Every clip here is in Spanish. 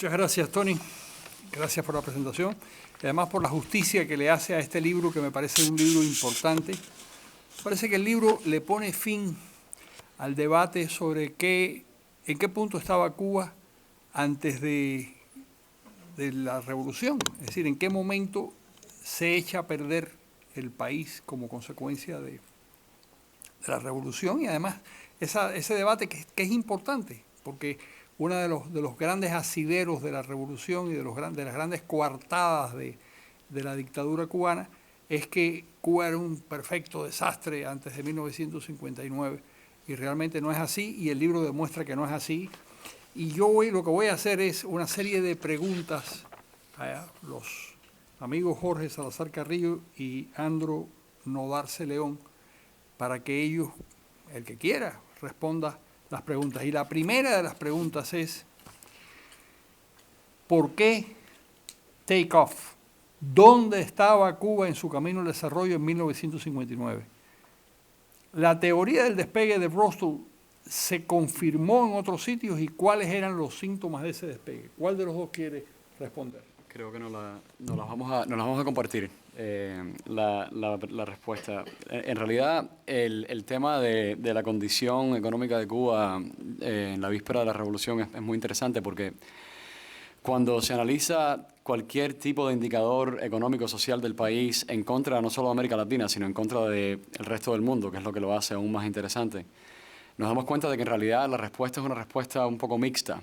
Muchas gracias, Tony. Gracias por la presentación y además por la justicia que le hace a este libro, que me parece un libro importante. Parece que el libro le pone fin al debate sobre en qué punto estaba Cuba antes de la revolución. Es decir, en qué momento se echa a perder el país como consecuencia de la revolución, y además ese debate que es importante, porque uno de los grandes asideros de la revolución y de las grandes coartadas de la dictadura cubana es que Cuba era un perfecto desastre antes de 1959, y realmente no es así, y el libro demuestra que no es así. Y lo que voy a hacer es una serie de preguntas a los amigos Jorge Salazar Carrillo y Andro Nodarce León, para que ellos, el que quiera, responda las preguntas. Y la primera de las preguntas es, ¿por qué take off? ¿Dónde estaba Cuba en su camino al desarrollo en 1959? La teoría del despegue de Rostow se confirmó en otros sitios, y cuáles eran los síntomas de ese despegue. ¿Cuál de los dos quiere responder? Creo que nos las vamos a compartir, la respuesta. En realidad, el tema de la condición económica de Cuba en la víspera de la revolución es muy interesante, porque cuando se analiza cualquier tipo de indicador económico social del país en contra no solo de América Latina, sino en contra del resto del mundo, que es lo que lo hace aún más interesante, nos damos cuenta de que en realidad la respuesta es una respuesta un poco mixta.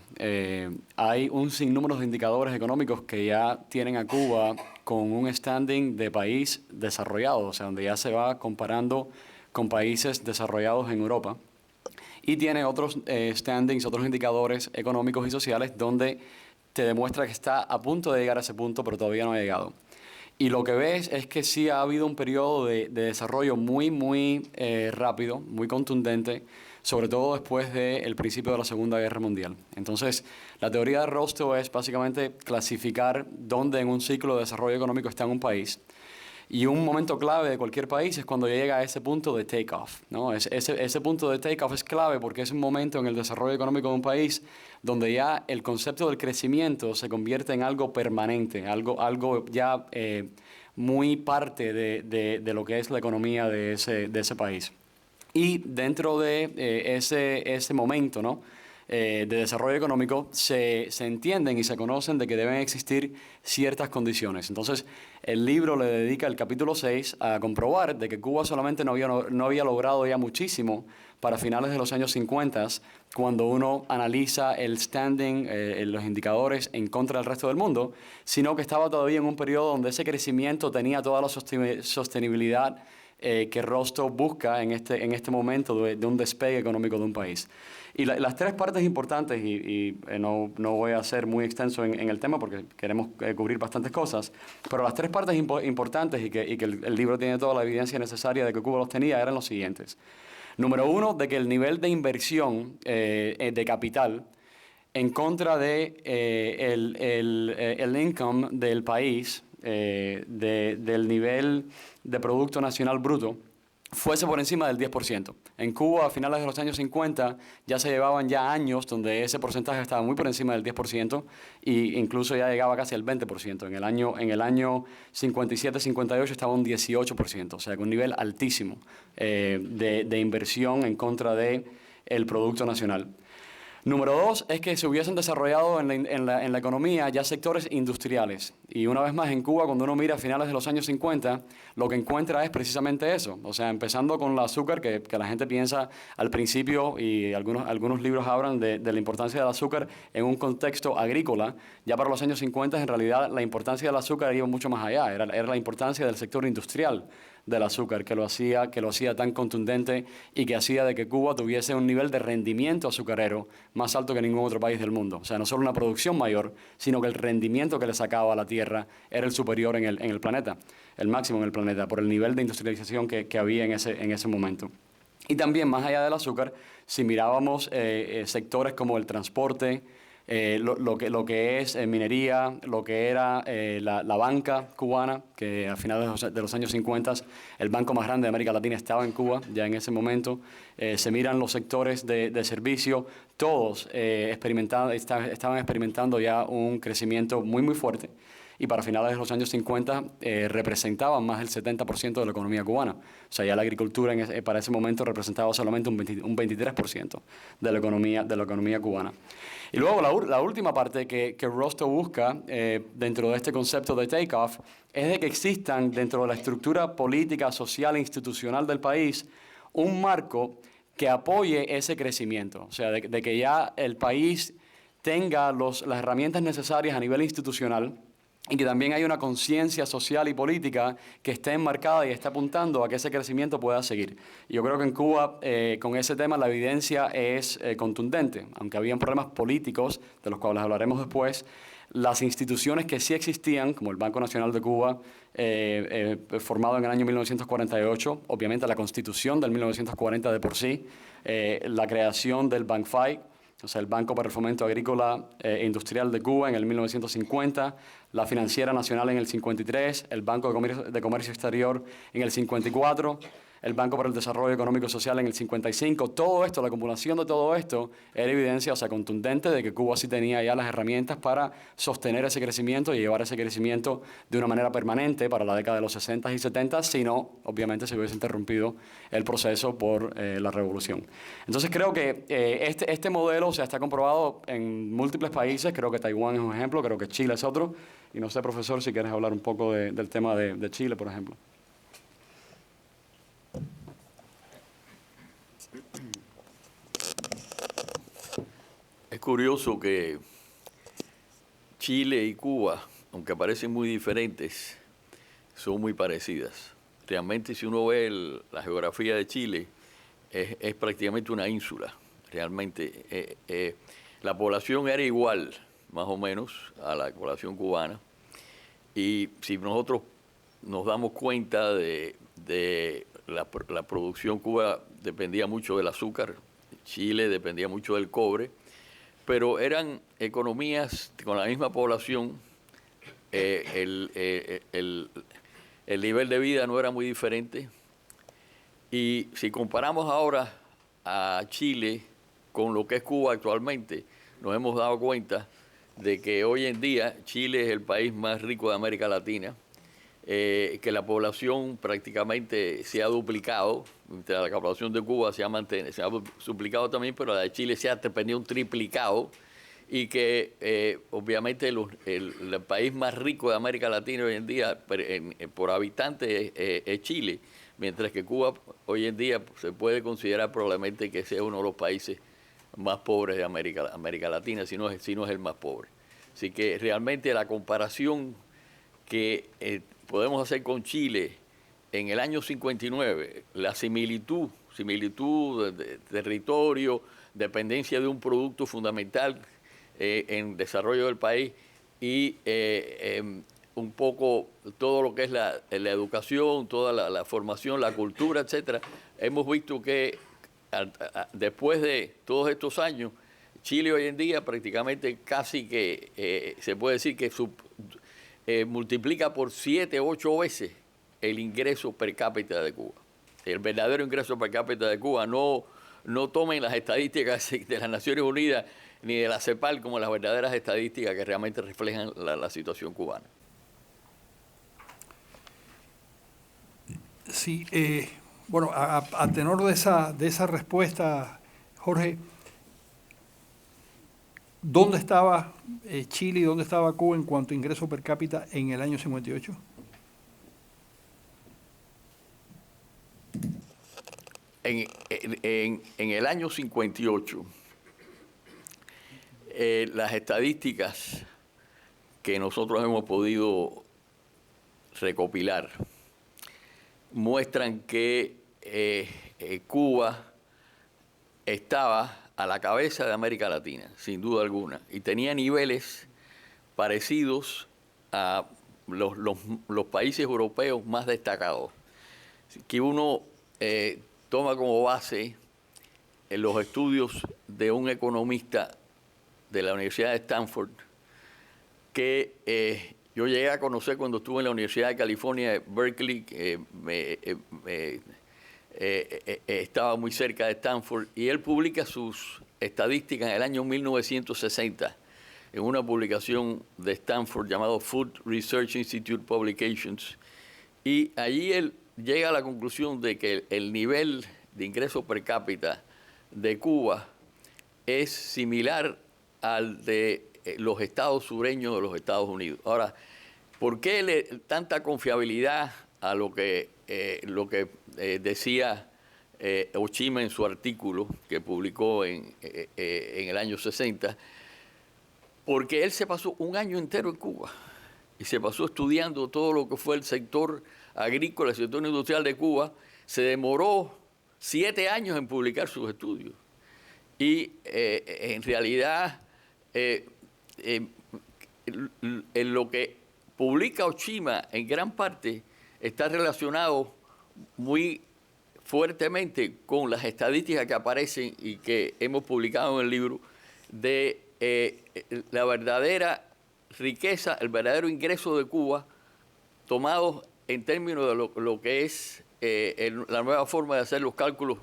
Hay un sinnúmero de indicadores económicos que ya tienen a Cuba con un standing de país desarrollado, o sea, donde ya se va comparando con países desarrollados en Europa. Y tiene otros standings, otros indicadores económicos y sociales donde te demuestra que está a punto de llegar a ese punto, pero todavía no ha llegado. Y lo que ves es que sí ha habido un periodo de desarrollo muy rápido, muy contundente, sobre todo después del principio de la Segunda Guerra Mundial. Entonces, la teoría de Rostow es básicamente clasificar dónde en un ciclo de desarrollo económico está en un país. Y un momento clave de cualquier país es cuando llega a ese punto de take-off, ¿no? Ese punto de take-off es clave porque es un momento en el desarrollo económico de un país donde ya el concepto del crecimiento se convierte en algo permanente, algo ya muy parte de lo que es la economía de ese país. Y dentro de ese momento, ¿no?, de desarrollo económico, se entienden y se conocen de que deben existir ciertas condiciones. Entonces, el libro le dedica el capítulo 6 a comprobar de que Cuba solamente no había logrado ya muchísimo para finales de los años 50, cuando uno analiza el standing, los indicadores en contra del resto del mundo, sino que estaba todavía en un periodo donde ese crecimiento tenía toda la sostenibilidad que Rostow busca en este momento de un despegue económico de un país. Y las tres partes importantes, no voy a ser muy extenso en el tema porque queremos cubrir bastantes cosas, pero las tres partes importantes y que el libro tiene toda la evidencia necesaria de que Cuba los tenía eran los siguientes. Número uno, de que el nivel de inversión de capital en contra de el income del país, del nivel de Producto Nacional Bruto, fuese por encima del 10%. En Cuba, a finales de los años 50, ya se llevaban ya años donde ese porcentaje estaba muy por encima del 10% e incluso ya llegaba casi al 20%. En el año 57-58 estaba un 18%, o sea, con un nivel altísimo de inversión en contra del Producto Nacional. Número dos es que se hubiesen desarrollado en la economía ya sectores industriales. Y una vez más, en Cuba, cuando uno mira a finales de los años 50, lo que encuentra es precisamente eso. O sea, empezando con el azúcar, que la gente piensa al principio, y algunos libros hablan de la importancia del azúcar en un contexto agrícola. Ya para los años 50, en realidad, la importancia del azúcar iba mucho más allá. Era la importancia del sector industrial del azúcar que lo hacía tan contundente y que hacía de que Cuba tuviese un nivel de rendimiento azucarero más alto que ningún otro país del mundo. O sea, no solo una producción mayor, sino que el rendimiento que le sacaba a la tierra era el superior en el planeta, el máximo en el planeta, por el nivel de industrialización que había en ese momento. Y también, más allá del azúcar, si mirábamos sectores como el transporte, lo que es minería, lo que era la banca cubana, que a finales de los años 50 el banco más grande de América Latina estaba en Cuba, ya en ese momento. Se miran los sectores de servicio, todos estaban experimentando ya un crecimiento muy fuerte. Y para finales de los años 50 representaban más del 70% de la economía cubana. O sea, ya la agricultura para ese momento representaba solamente un 23% de la economía cubana. Y luego la última parte que Rostow busca dentro de este concepto de take-off es de que existan dentro de la estructura política, social e institucional del país un marco que apoye ese crecimiento. O sea, de que ya el país tenga las herramientas necesarias a nivel institucional y que también hay una conciencia social y política que esté enmarcada y está apuntando a que ese crecimiento pueda seguir. Yo creo que en Cuba, con ese tema, la evidencia es contundente. Aunque habían problemas políticos, de los cuales hablaremos después, las instituciones que sí existían, como el Banco Nacional de Cuba, formado en el año 1948, obviamente la Constitución del 1940 de por sí, la creación del BancFi, o sea, el Banco para el Fomento Agrícola e Industrial de Cuba en el 1950, la Financiera Nacional en el 53, el Banco de Comercio Exterior en el 54, el Banco para el Desarrollo Económico y Social en el 55. Todo esto, la acumulación de todo esto, era evidencia, o sea, contundente de que Cuba sí tenía ya las herramientas para sostener ese crecimiento y llevar ese crecimiento de una manera permanente para la década de los 60 y 70, si no, obviamente se hubiese interrumpido el proceso por la revolución. Entonces creo que este modelo, o sea, está comprobado en múltiples países. Creo que Taiwán es un ejemplo, creo que Chile es otro. Y no sé, profesor, si quieres hablar un poco del tema de Chile, por ejemplo. Es curioso que Chile y Cuba, aunque parecen muy diferentes, son muy parecidas. Realmente, si uno ve la geografía de Chile, es prácticamente una ínsula. Realmente, la población era igual, más o menos, a la población cubana. Y si nosotros nos damos cuenta de la producción, Cuba dependía mucho del azúcar, Chile dependía mucho del cobre, pero eran economías con la misma población. El nivel de vida no era muy diferente. Y si comparamos ahora a Chile con lo que es Cuba actualmente, nos hemos dado cuenta de que hoy en día Chile es el país más rico de América Latina, que la población prácticamente se ha duplicado. La población de Cuba se ha duplicado también, pero la de Chile se ha tenido un triplicado, y que obviamente el país más rico de América Latina hoy en día por habitante es Chile, mientras que Cuba hoy en día se puede considerar probablemente que sea uno de los países más pobres de América Latina, si no es el más pobre. Así que realmente la comparación que podemos hacer con Chile en el año 59, la similitud de territorio, dependencia de un producto fundamental en desarrollo del país, y un poco todo lo que es la educación, toda la formación, la cultura, etcétera. Hemos visto que después de todos estos años, Chile hoy en día prácticamente casi que se puede decir que multiplica por 7 u 8 veces el ingreso per cápita de Cuba. El verdadero ingreso per cápita de Cuba. No tomen las estadísticas de las Naciones Unidas ni de la CEPAL como las verdaderas estadísticas que realmente reflejan la situación cubana. Sí, bueno, a tenor de esa respuesta, Jorge, ¿dónde estaba Chile y dónde estaba Cuba en cuanto a ingreso per cápita en el año 58? En el año 58, las estadísticas que nosotros hemos podido recopilar muestran que Cuba estaba a la cabeza de América Latina, sin duda alguna, y tenía niveles parecidos a los países europeos más destacados, que uno toma como base en los estudios de un economista de la Universidad de Stanford, que yo llegué a conocer cuando estuve en la Universidad de California, de Berkeley, estaba muy cerca de Stanford, y él publica sus estadísticas en el año 1960 en una publicación de Stanford llamado Food Research Institute Publications, y allí él llega a la conclusión de que el nivel de ingreso per cápita de Cuba es similar al de los estados sureños de los Estados Unidos. Ahora, ¿por qué tanta confiabilidad a lo que decía Ochima en su artículo que publicó en el año 60? Porque él se pasó un año entero en Cuba y se pasó estudiando todo lo que fue el sector agrícola, el sector industrial de Cuba. Se demoró 7 años en publicar sus estudios. Y en realidad, en lo que publica Ochima, en gran parte, está relacionado muy fuertemente con las estadísticas que aparecen y que hemos publicado en el libro de la verdadera riqueza, el verdadero ingreso de Cuba, tomados en términos de lo que es la nueva forma de hacer los cálculos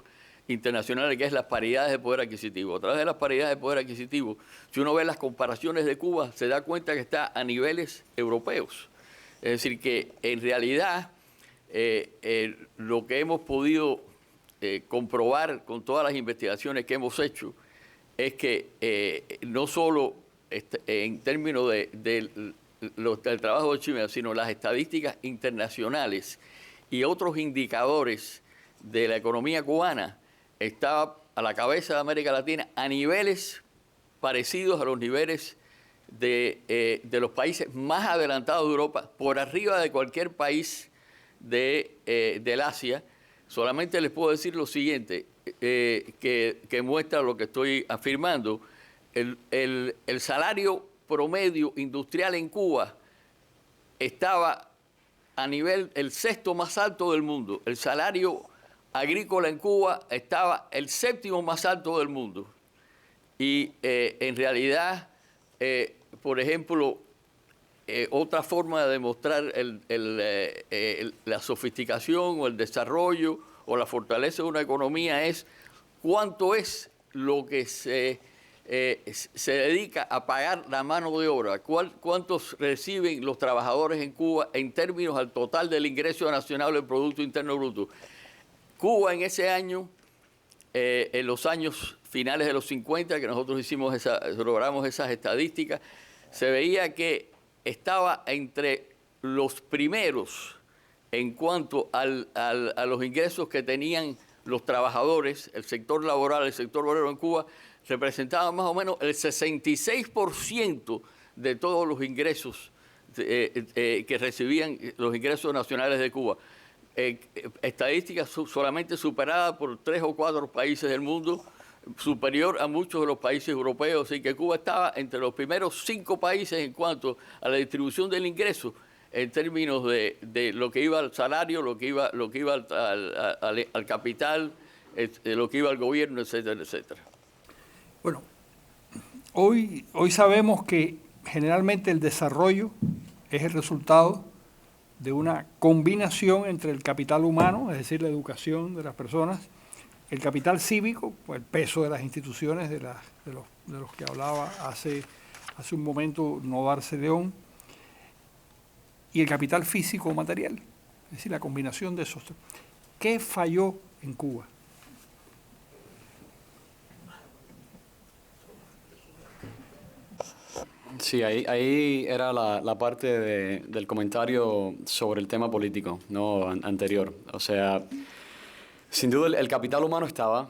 internacionales, que es las paridades de poder adquisitivo. A través de las paridades de poder adquisitivo, si uno ve las comparaciones de Cuba, se da cuenta que está a niveles europeos. Es decir, que en realidad lo que hemos podido comprobar con todas las investigaciones que hemos hecho es que no solo en términos del trabajo de Ochima, sino las estadísticas internacionales y otros indicadores de la economía cubana, estaba a la cabeza de América Latina a niveles parecidos a los niveles de los países más adelantados de Europa, por arriba de cualquier país del Asia. Solamente les puedo decir lo siguiente, que muestra lo que estoy afirmando. El salario promedio industrial en Cuba estaba a nivel el 6º más alto del mundo. El salario agrícola en Cuba estaba el 7º más alto del mundo. Y en realidad, por ejemplo, otra forma de demostrar la sofisticación o el desarrollo o la fortaleza de una economía es cuánto es lo que se dedica a pagar la mano de obra, cuántos reciben los trabajadores en Cuba en términos al total del ingreso nacional del Producto Interno Bruto. Cuba en ese año, en los años finales de los 50, que nosotros logramos esas estadísticas, se veía que estaba entre los primeros en cuanto a los ingresos que tenían los trabajadores, el sector laboral, el sector obrero en Cuba, representaba más o menos el 66% de todos los ingresos que recibían los ingresos nacionales de Cuba. Estadísticas solamente superadas por 3 o 4 países del mundo, superior a muchos de los países europeos, y que Cuba estaba entre los primeros 5 países en cuanto a la distribución del ingreso, en términos de lo que iba al salario, lo que iba al capital, lo que iba al gobierno, etcétera, etcétera. Bueno, hoy sabemos que generalmente el desarrollo es el resultado de una combinación entre el capital humano, es decir, la educación de las personas, el capital cívico, pues el peso de las instituciones de los que hablaba hace un momento Nodarce León, y el capital físico material, es decir, la combinación de esos tres. ¿Qué falló en Cuba? Sí, ahí era la parte del comentario sobre el tema político, ¿no? Anterior. O sea, sin duda el capital humano estaba.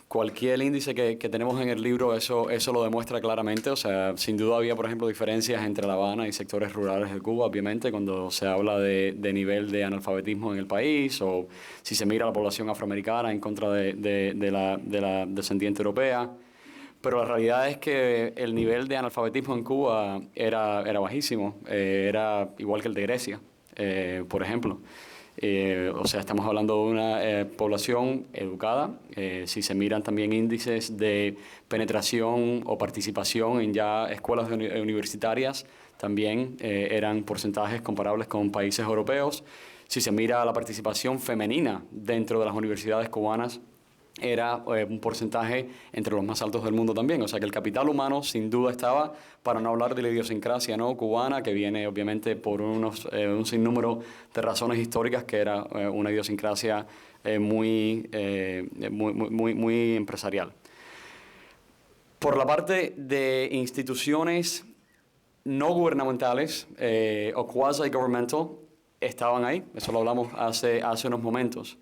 Cualquier índice que tenemos en el libro, eso lo demuestra claramente. O sea, sin duda había, por ejemplo, diferencias entre La Habana y sectores rurales de Cuba, obviamente, cuando se habla de nivel de analfabetismo en el país, o si se mira a la población afroamericana en contra de la descendiente europea. Pero la realidad es que el nivel de analfabetismo en Cuba era bajísimo, era igual que el de Grecia, por ejemplo. O sea, estamos hablando de una población educada. Si se miran también índices de penetración o participación en ya escuelas universitarias, también eran porcentajes comparables con países europeos. Si se mira la participación femenina dentro de las universidades cubanas, era un porcentaje entre los más altos del mundo también. O sea que el capital humano sin duda estaba, para no hablar de la idiosincrasia, ¿no?, cubana, que viene obviamente por un sinnúmero de razones históricas, que era una idiosincrasia muy empresarial. Por la parte de instituciones no gubernamentales o quasi-governmental, estaban ahí. Eso lo hablamos hace unos momentos.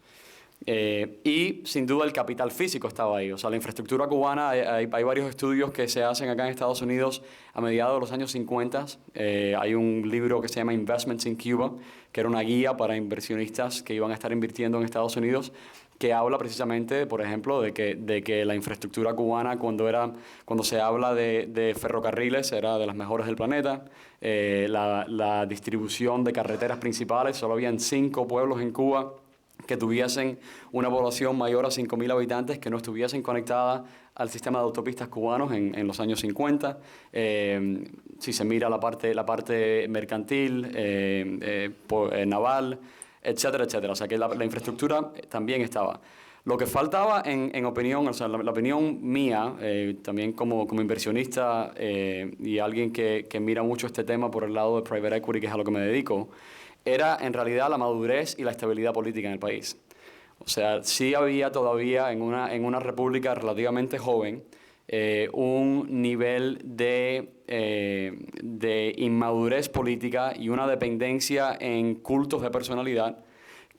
Y sin duda el capital físico estaba ahí. O sea, la infraestructura cubana, hay varios estudios que se hacen acá en Estados Unidos a mediados de los años 50. Hay un libro que se llama Investments in Cuba, que era una guía para inversionistas que iban a estar invirtiendo en Estados Unidos, que habla precisamente, por ejemplo, de que la infraestructura cubana, cuando se habla de ferrocarriles, era de las mejores del planeta. La distribución de carreteras principales, solo habían 5 pueblos en Cuba que tuviesen una población mayor a 5.000 habitantes que no estuviesen conectadas al sistema de autopistas cubanos en los años 50. Si se mira la parte mercantil, naval, etcétera, etcétera. O sea que la infraestructura también estaba. Lo que faltaba en opinión, o sea, la opinión mía, también como inversionista y alguien que mira mucho este tema por el lado de private equity, que es a lo que me dedico, era en realidad la madurez y la estabilidad política en el país. O sea, sí había todavía en una república relativamente joven un nivel de inmadurez política y una dependencia en cultos de personalidad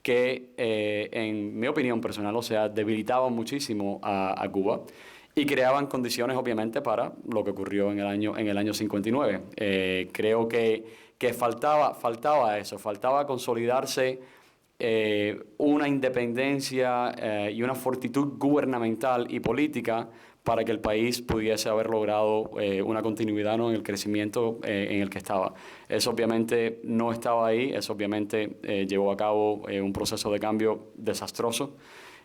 que, en mi opinión personal, o sea, debilitaban muchísimo a Cuba y creaban condiciones, obviamente, para lo que ocurrió en el año 59. Creo que faltaba eso, faltaba consolidarse una independencia y una fortitud gubernamental y política para que el país pudiese haber logrado una continuidad, ¿no?, en el crecimiento en el que estaba. Eso obviamente no estaba ahí, eso obviamente llevó a cabo un proceso de cambio desastroso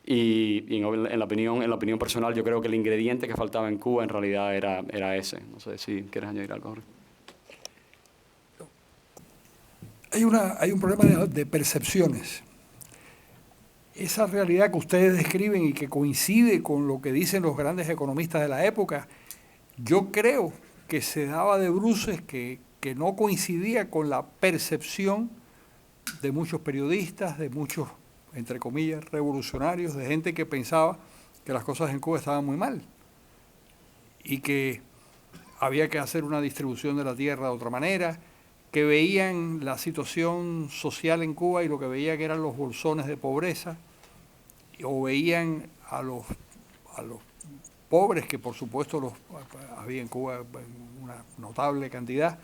y en la opinión personal yo creo que el ingrediente que faltaba en Cuba en realidad era ese. No sé si quieres añadir algo, Jorge. Hay un problema de percepciones. Esa realidad que ustedes describen y que coincide con lo que dicen los grandes economistas de la época, yo creo que se daba de bruces que no coincidía con la percepción de muchos periodistas, de muchos, entre comillas, revolucionarios, de gente que pensaba que las cosas en Cuba estaban muy mal y que había que hacer una distribución de la tierra de otra manera, que veían la situación social en Cuba y lo que veía que eran los bolsones de pobreza, o veían a los pobres, que por supuesto había en Cuba una notable cantidad.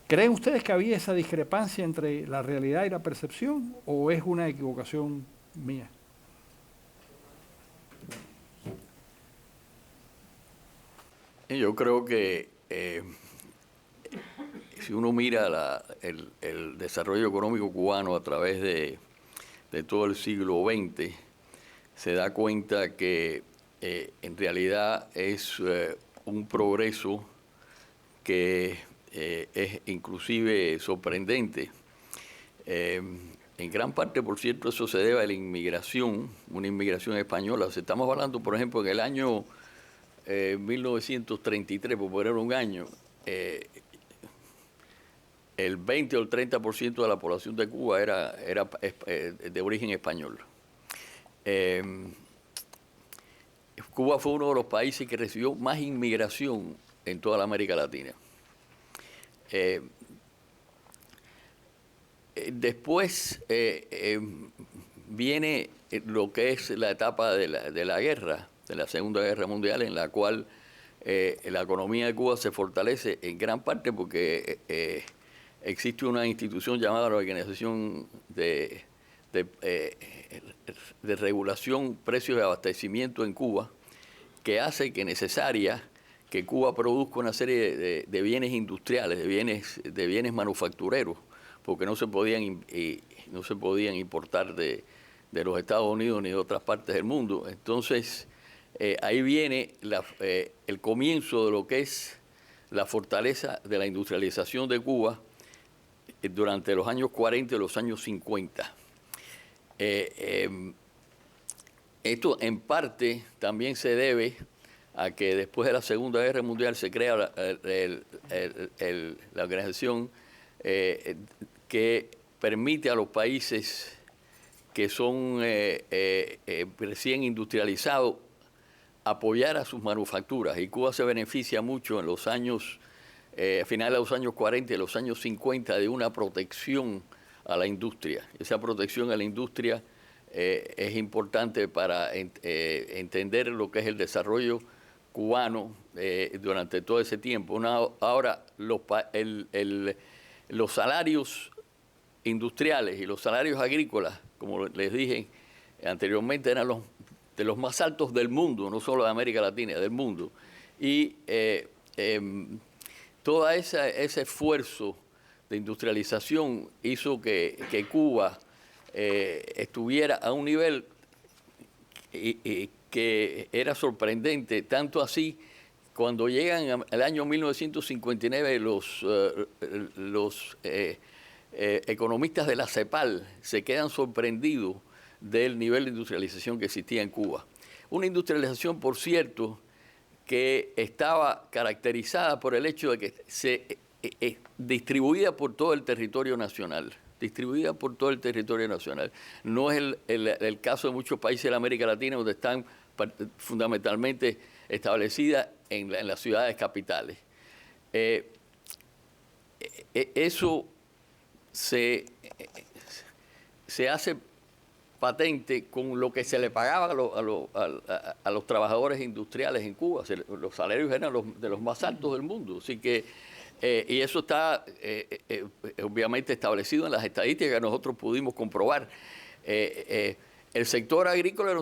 ¿Creen ustedes que había esa discrepancia entre la realidad y la percepción, o es una equivocación mía? Yo creo que si uno mira el desarrollo económico cubano a través de todo el siglo XX, se da cuenta que en realidad es un progreso que es inclusive sorprendente. En gran parte, por cierto, eso se debe a la inmigración, una inmigración española. Estamos hablando, por ejemplo, en el año 1933, por poner un año, el 20 o el 30% de la población de Cuba era de origen español. Cuba fue uno de los países que recibió más inmigración en toda la América Latina. Después viene lo que es la etapa de la guerra, de la Segunda Guerra Mundial, en la cual la economía de Cuba se fortalece en gran parte porque existe una institución llamada la Organización de Regulación, Precios y Abastecimiento en Cuba, que hace que necesaria que Cuba produzca una serie de bienes industriales, de bienes manufactureros, porque no se podían importar de los Estados Unidos ni de otras partes del mundo. Entonces, ahí viene el comienzo de lo que es la fortaleza de la industrialización de Cuba durante los años 40 y los años 50. Esto en parte también se debe a que después de la Segunda Guerra Mundial se crea la organización que permite a los países que son recién industrializados apoyar a sus manufacturas. Y Cuba se beneficia mucho en los años, a finales de los años 40 y los años 50, de una protección a la industria. Esa protección a la industria es importante para entender lo que es el desarrollo cubano durante todo ese tiempo. Ahora, los salarios industriales y los salarios agrícolas, como les dije anteriormente, eran de los más altos del mundo, no solo de América Latina, del mundo. Y todo ese esfuerzo de industrialización hizo que Cuba estuviera a un nivel que era sorprendente, tanto así cuando llegan al año 1959 los economistas de la CEPAL se quedan sorprendidos del nivel de industrialización que existía en Cuba. Una industrialización, por cierto, que estaba caracterizada por el hecho de que se distribuida por todo el territorio nacional. Distribuida por todo el territorio nacional. No es el caso de muchos países de la América Latina, donde están fundamentalmente establecidas en las ciudades capitales. Eso se hace patente con lo que se le pagaba a los trabajadores industriales en Cuba. Los salarios eran de los más altos del mundo. Así que, y eso está obviamente establecido en las estadísticas que nosotros pudimos comprobar. El sector agrícola era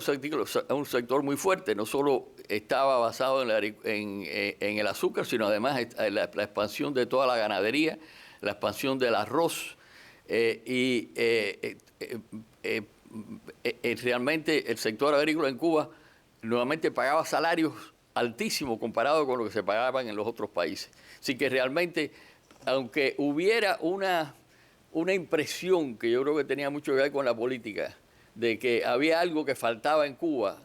un sector muy fuerte, no solo estaba basado en el azúcar, sino además la expansión de toda la ganadería, la expansión del arroz, realmente el sector agrícola en Cuba nuevamente pagaba salarios altísimos comparado con lo que se pagaban en los otros países. Así que realmente, aunque hubiera una impresión que yo creo que tenía mucho que ver con la política, de que había algo que faltaba en Cuba,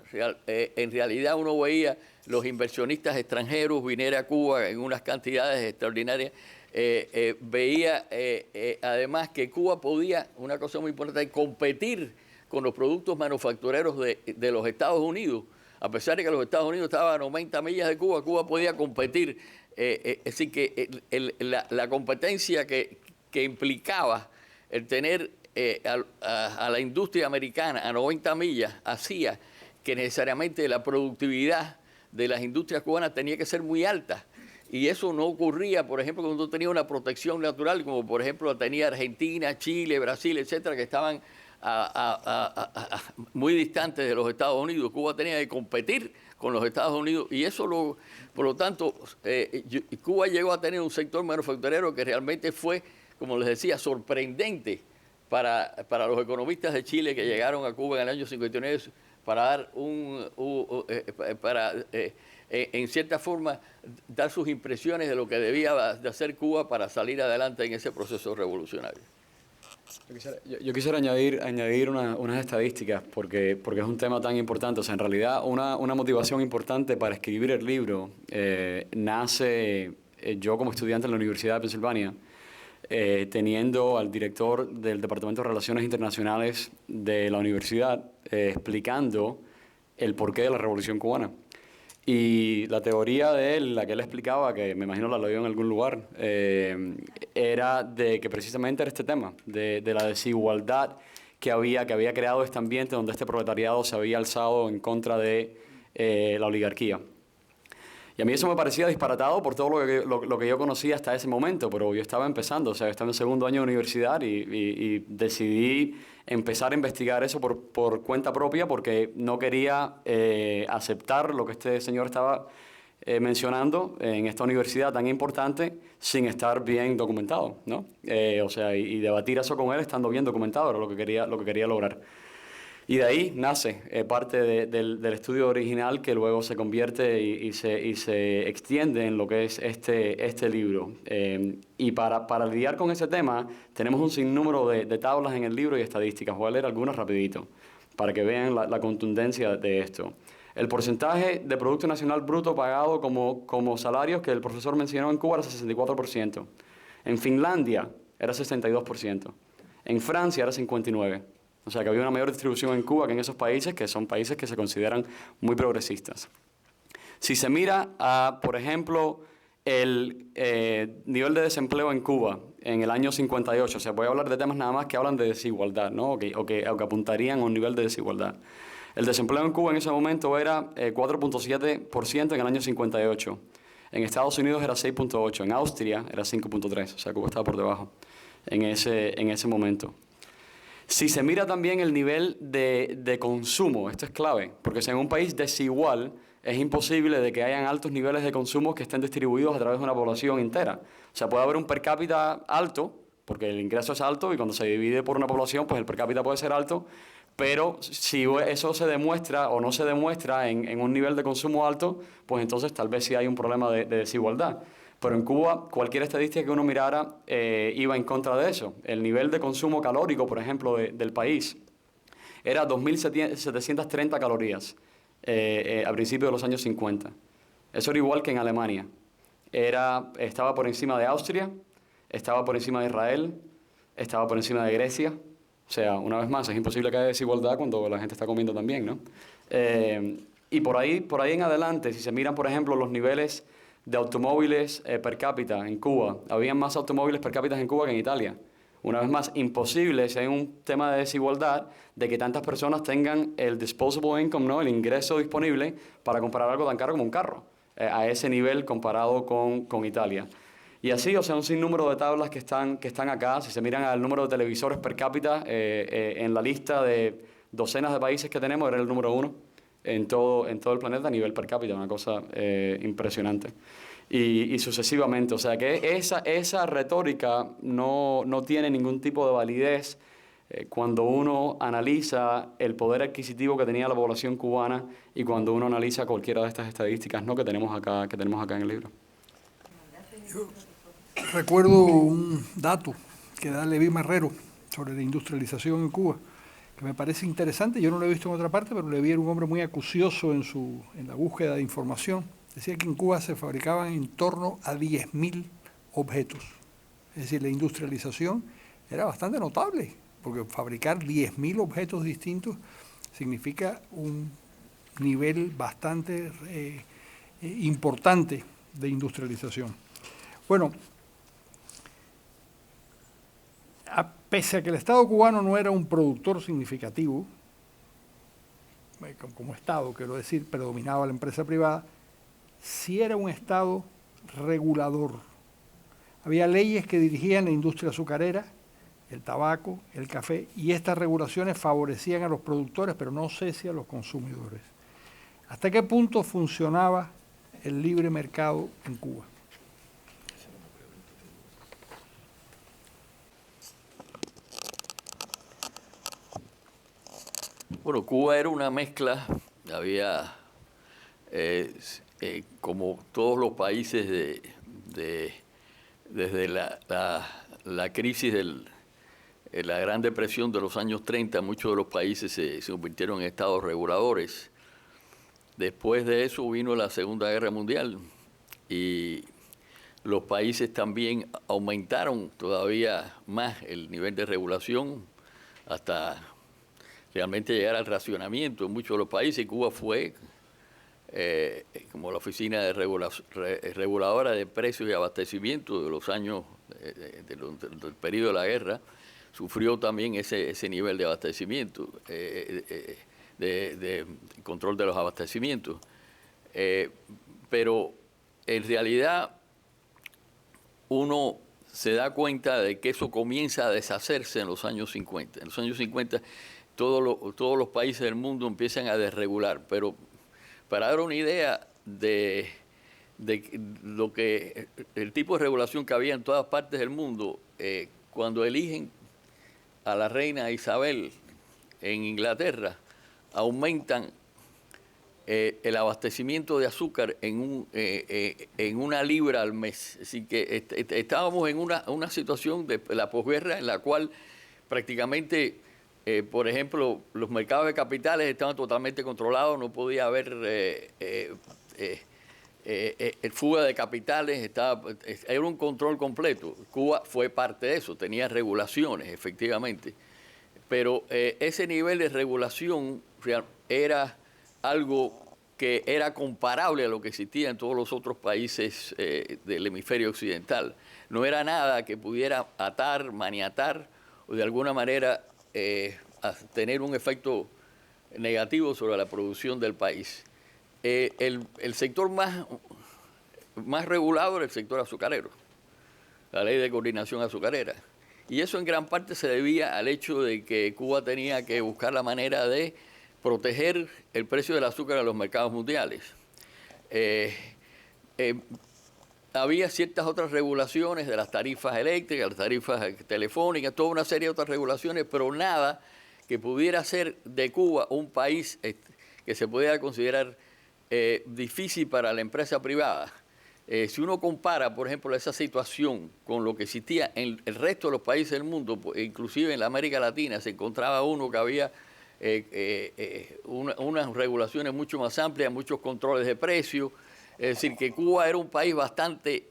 en realidad uno veía los inversionistas extranjeros venir a Cuba en unas cantidades extraordinarias. Veía además que Cuba podía, una cosa muy importante, competir con los productos manufactureros de los Estados Unidos. A pesar de que los Estados Unidos estaban a 90 millas de Cuba, Cuba podía competir. Así que la competencia que implicaba el tener a la industria americana a 90 millas hacía que necesariamente la productividad de las industrias cubanas tenía que ser muy alta. Y eso no ocurría, por ejemplo, cuando tenía una protección natural, como por ejemplo tenía Argentina, Chile, Brasil, etcétera, que estaban muy distantes de los Estados Unidos. Cuba tenía que competir con los Estados Unidos y eso, por lo tanto, Cuba llegó a tener un sector manufacturero que realmente fue, como les decía, sorprendente para los economistas de Chile que llegaron a Cuba en el año 59 para dar en cierta forma, dar sus impresiones de lo que debía de hacer Cuba para salir adelante en ese proceso revolucionario. Yo quisiera añadir unas estadísticas porque es un tema tan importante. O sea, en realidad, una motivación importante para escribir el libro nace yo como estudiante en la Universidad de Pensilvania, teniendo al director del Departamento de Relaciones Internacionales de la universidad explicando el porqué de la Revolución Cubana. Y la teoría de él, la que él explicaba, que me imagino la leyó en algún lugar, era de que precisamente era este tema, de la desigualdad que había creado este ambiente donde este proletariado se había alzado en contra de la oligarquía. Y a mí eso me parecía disparatado por todo lo que yo conocía hasta ese momento, pero yo estaba empezando, o sea, estaba en el segundo año de universidad y decidí empezar a investigar eso por cuenta propia porque no quería aceptar lo que este señor estaba mencionando en esta universidad tan importante sin estar bien documentado, ¿no? O sea, y debatir eso con él estando bien documentado era lo que quería lograr. Y de ahí nace parte del estudio original que luego se convierte y se extiende en lo que es este libro. Y para lidiar con ese tema tenemos un sinnúmero de tablas en el libro y estadísticas. Voy a leer algunas rapidito para que vean la contundencia de esto. El porcentaje de Producto Nacional Bruto pagado como salarios que el profesor mencionó en Cuba era 64%. En Finlandia era 62%. En Francia era 59%. O sea que había una mayor distribución en Cuba que en esos países, que son países que se consideran muy progresistas. Si se mira a, por ejemplo, el nivel de desempleo en Cuba en el año 58, o sea, voy a hablar de temas nada más que hablan de desigualdad, ¿no? o que apuntarían a un nivel de desigualdad. El desempleo en Cuba en ese momento era 4.7% en el año 58. En Estados Unidos era 6.8%, en Austria era 5.3%, o sea, Cuba estaba por debajo en ese momento. Si se mira también el nivel de consumo, esto es clave, porque si en un país desigual es imposible de que hayan altos niveles de consumo que estén distribuidos a través de una población entera. O sea, puede haber un per cápita alto, porque el ingreso es alto y cuando se divide por una población, pues el per cápita puede ser alto, pero si eso se demuestra o no se demuestra en un nivel de consumo alto, pues entonces tal vez sí hay un problema de desigualdad. Pero en Cuba, cualquier estadística que uno mirara iba en contra de eso. El nivel de consumo calórico, por ejemplo, del país era 2.730 calorías a principios de los años 50. Eso era igual que en Alemania. Estaba por encima de Austria, estaba por encima de Israel, estaba por encima de Grecia. O sea, una vez más, es imposible que haya desigualdad cuando la gente está comiendo también, ¿no? Y por ahí en adelante, si se miran, por ejemplo, los niveles de automóviles per cápita en Cuba. Había más automóviles per cápita en Cuba que en Italia. Una vez más, imposible, si hay un tema de desigualdad, de que tantas personas tengan el disposable income, ¿no? El ingreso disponible para comprar algo tan caro como un carro, a ese nivel comparado con Italia. Y así, o sea, un sinnúmero de tablas que están acá. Si se miran al número de televisores per cápita, en la lista de docenas de países que tenemos, era el número 1 en todo el planeta a nivel per cápita, una cosa impresionante. Y sucesivamente, o sea que esa retórica no tiene ningún tipo de validez cuando uno analiza el poder adquisitivo que tenía la población cubana y cuando uno analiza cualquiera de estas estadísticas, ¿no? que tenemos acá en el libro. Yo recuerdo un dato que da Leví Marrero sobre la industrialización en Cuba, que me parece interesante. Yo no lo he visto en otra parte, pero Leví era un hombre muy acucioso en la búsqueda de información. Decía que en Cuba se fabricaban en torno a 10.000 objetos. Es decir, la industrialización era bastante notable, porque fabricar 10.000 objetos distintos significa un nivel bastante importante de industrialización. Bueno, pese a que el Estado cubano no era un productor significativo, como Estado, quiero decir, predominaba la empresa privada, sí era un Estado regulador. Había leyes que dirigían la industria azucarera, el tabaco, el café, y estas regulaciones favorecían a los productores, pero no sé si a los consumidores. ¿Hasta qué punto funcionaba el libre mercado en Cuba? Bueno, Cuba era una mezcla, había, como todos los países desde la crisis de la Gran Depresión de los años 30, muchos de los países se convirtieron en estados reguladores. Después de eso vino la Segunda Guerra Mundial y los países también aumentaron todavía más el nivel de regulación hasta realmente llegar al racionamiento en muchos de los países. Cuba fue como la oficina reguladora de precios y abastecimiento de los años del periodo de la guerra, sufrió también ese nivel de abastecimiento, de control de los abastecimientos. Pero en realidad uno se da cuenta de que eso comienza a deshacerse en los años 50. En los años 50 todos los países del mundo empiezan a desregular, pero para dar una idea de el tipo de regulación que había en todas partes del mundo. Cuando eligen a la reina Isabel en Inglaterra, aumentan el abastecimiento de azúcar en 1 libra al mes. Así que estábamos en una situación de la posguerra en la cual prácticamente, por ejemplo, los mercados de capitales estaban totalmente controlados, no podía haber fuga de capitales, era un control completo. Cuba fue parte de eso, tenía regulaciones, efectivamente. Pero ese nivel de regulación era algo que era comparable a lo que existía en todos los otros países del hemisferio occidental. No era nada que pudiera atar, maniatar o de alguna manera tener un efecto negativo sobre la producción del país. El sector más regulado era el sector azucarero, la ley de coordinación azucarera. Y eso en gran parte se debía al hecho de que Cuba tenía que buscar la manera de proteger el precio del azúcar en los mercados mundiales. Había ciertas otras regulaciones de las tarifas eléctricas, las tarifas telefónicas, toda una serie de otras regulaciones, pero nada que pudiera hacer de Cuba un país que se pudiera considerar difícil para la empresa privada. Si uno compara, por ejemplo, esa situación con lo que existía en el resto de los países del mundo, inclusive en la América Latina, se encontraba uno que había unas regulaciones mucho más amplias, muchos controles de precios. Es decir, que Cuba era un país bastante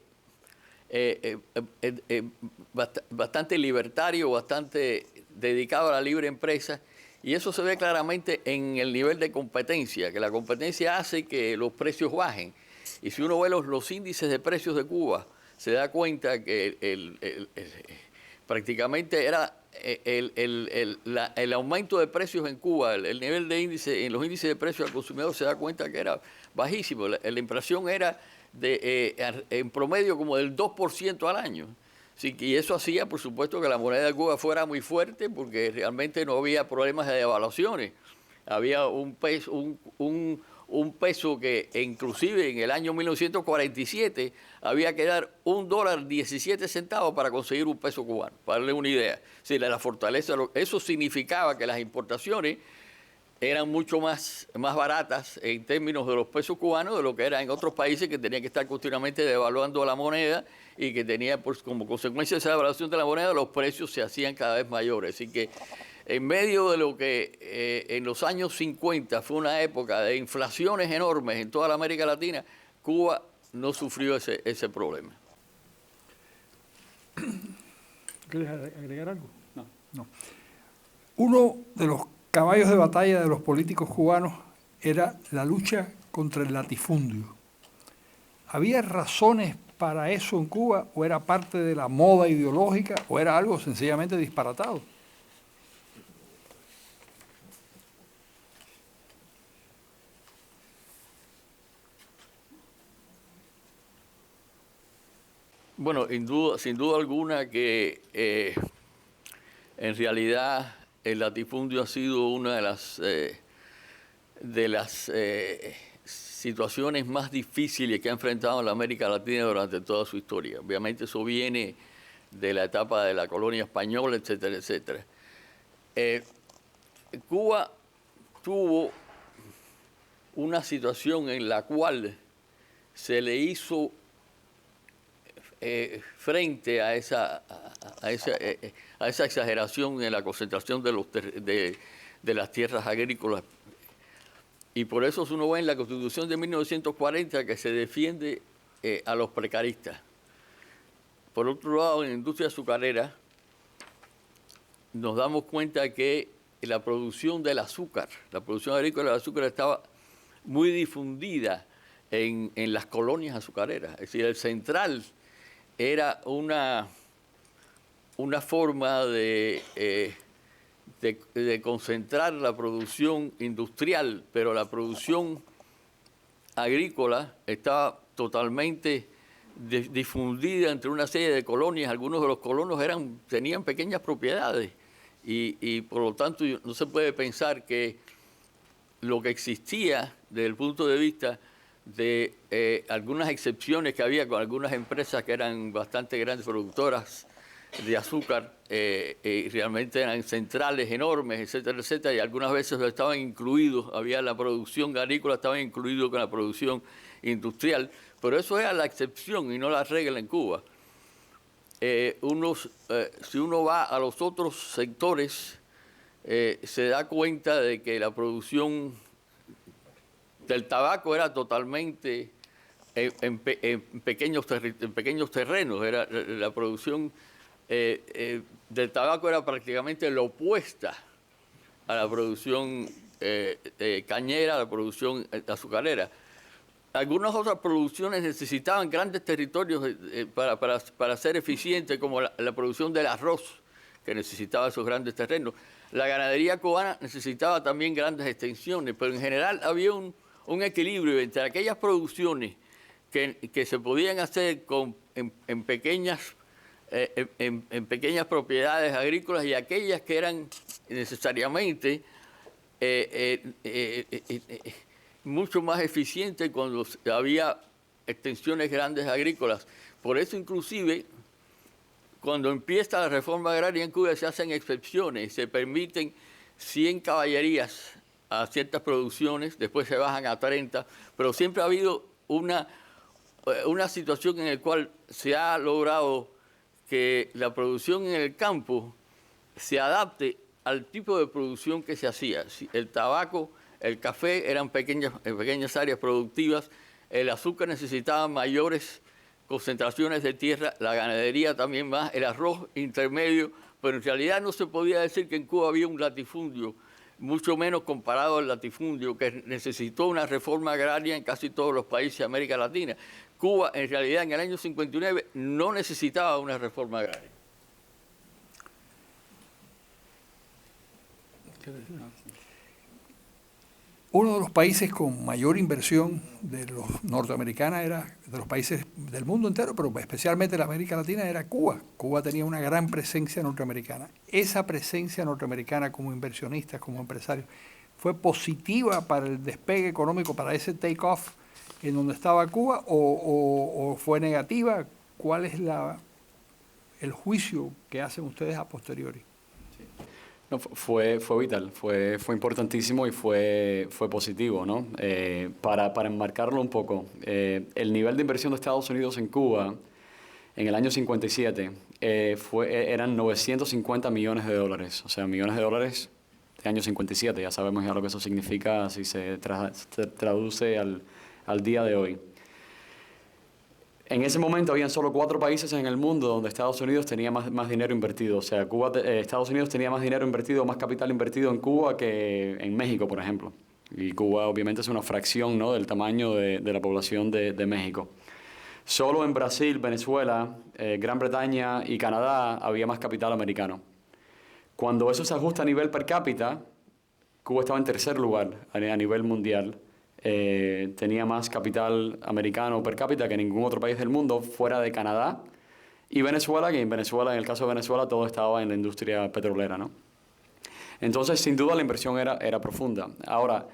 libertario, bastante dedicado a la libre empresa, y eso se ve claramente en el nivel de competencia, que la competencia hace que los precios bajen. Y si uno ve los índices de precios de Cuba, se da cuenta que prácticamente era el aumento de precios en Cuba, el nivel de índice, en los índices de precios al consumidor se da cuenta que era bajísimo. La inflación era en promedio como del 2% al año. Sí, y eso hacía, por supuesto, que la moneda de Cuba fuera muy fuerte porque realmente no había problemas de devaluaciones. Había un peso que inclusive en el año 1947 había que dar $1.17 para conseguir un peso cubano, para darle una idea. Sí, la fortaleza, eso significaba que las importaciones eran mucho más baratas en términos de los pesos cubanos de lo que era en otros países que tenían que estar continuamente devaluando la moneda y que tenía, pues, como consecuencia de esa devaluación de la moneda, los precios se hacían cada vez mayores. Así que en medio de lo que en los años 50 fue una época de inflaciones enormes en toda la América Latina, Cuba no sufrió ese problema. ¿Quieres agregar algo? No. Uno de los caballos de batalla de los políticos cubanos era la lucha contra el latifundio. ¿Había razones para eso en Cuba o era parte de la moda ideológica o era algo sencillamente disparatado? Bueno, sin duda alguna que en realidad el latifundio ha sido una de las situaciones más difíciles que ha enfrentado la América Latina durante toda su historia. Obviamente eso viene de la etapa de la colonia española, etcétera, etcétera. Cuba tuvo una situación en la cual se le hizo frente a esa exageración en la concentración de las tierras agrícolas. Y por eso uno ve en la Constitución de 1940 que se defiende a los precaristas. Por otro lado, en la industria azucarera nos damos cuenta que la producción del azúcar, la producción agrícola del azúcar estaba muy difundida en las colonias azucareras. Es decir, el central era una forma de concentrar la producción industrial, pero la producción agrícola estaba totalmente difundida entre una serie de colonias. Algunos de los colonos tenían pequeñas propiedades y por lo tanto no se puede pensar que lo que existía desde el punto de vista de algunas excepciones que había con algunas empresas que eran bastante grandes productoras de azúcar, y realmente eran centrales enormes, etcétera, etcétera, y algunas veces estaban incluidos, había la producción agrícola, estaba incluido con la producción industrial, pero eso era la excepción y no la regla en Cuba. Si uno va a los otros sectores, se da cuenta de que la producción del tabaco era totalmente en pequeños terrenos. Era la producción del tabaco era prácticamente la opuesta a la producción cañera, a la producción azucarera. Algunas otras producciones necesitaban grandes territorios para ser eficientes, como la producción del arroz, que necesitaba esos grandes terrenos. La ganadería cubana necesitaba también grandes extensiones, pero en general había un equilibrio entre aquellas producciones que se podían hacer en pequeñas propiedades agrícolas y aquellas que eran necesariamente mucho más eficientes cuando había extensiones grandes agrícolas. Por eso, inclusive, cuando empieza la reforma agraria en Cuba se hacen excepciones, se permiten 100 caballerías a ciertas producciones, después se bajan a 30, pero siempre ha habido una situación en la cual se ha logrado que la producción en el campo se adapte al tipo de producción que se hacía. El tabaco, el café eran pequeñas áreas productivas, el azúcar necesitaba mayores concentraciones de tierra, la ganadería también más, el arroz intermedio, pero en realidad no se podía decir que en Cuba había un latifundio, mucho menos comparado al latifundio que necesitó una reforma agraria en casi todos los países de América Latina. Cuba, en realidad, en el año 59 no necesitaba una reforma agraria. Uno de los países con mayor inversión de los norteamericanos era, de los países del mundo entero, pero especialmente de la América Latina, era Cuba. Cuba tenía una gran presencia norteamericana. Esa presencia norteamericana como inversionistas, como empresarios, ¿fue positiva para el despegue económico, para ese take-off en donde estaba Cuba, o fue negativa? ¿Cuál es el juicio que hacen ustedes a posteriori? No, fue vital, fue importantísimo y fue positivo, ¿no? Para enmarcarlo un poco, el nivel de inversión de Estados Unidos en Cuba en el año 57 eran 950 millones de dólares, o sea, millones de dólares de año 57, ya sabemos ya lo que eso significa si se traduce al día de hoy. En ese momento habían solo 4 países en el mundo donde Estados Unidos tenía más dinero invertido. O sea, Estados Unidos tenía más dinero invertido, más capital invertido en Cuba que en México, por ejemplo. Y Cuba obviamente es una fracción, ¿no?, del tamaño de la población de México. Solo en Brasil, Venezuela, Gran Bretaña y Canadá había más capital americano. Cuando eso se ajusta a nivel per cápita, Cuba estaba en tercer lugar a nivel mundial. Tenía más capital americano per cápita que ningún otro país del mundo fuera de Canadá y Venezuela, que en el caso de Venezuela, todo estaba en la industria petrolera, ¿no? Entonces, sin duda, la inversión era profunda. Ahora,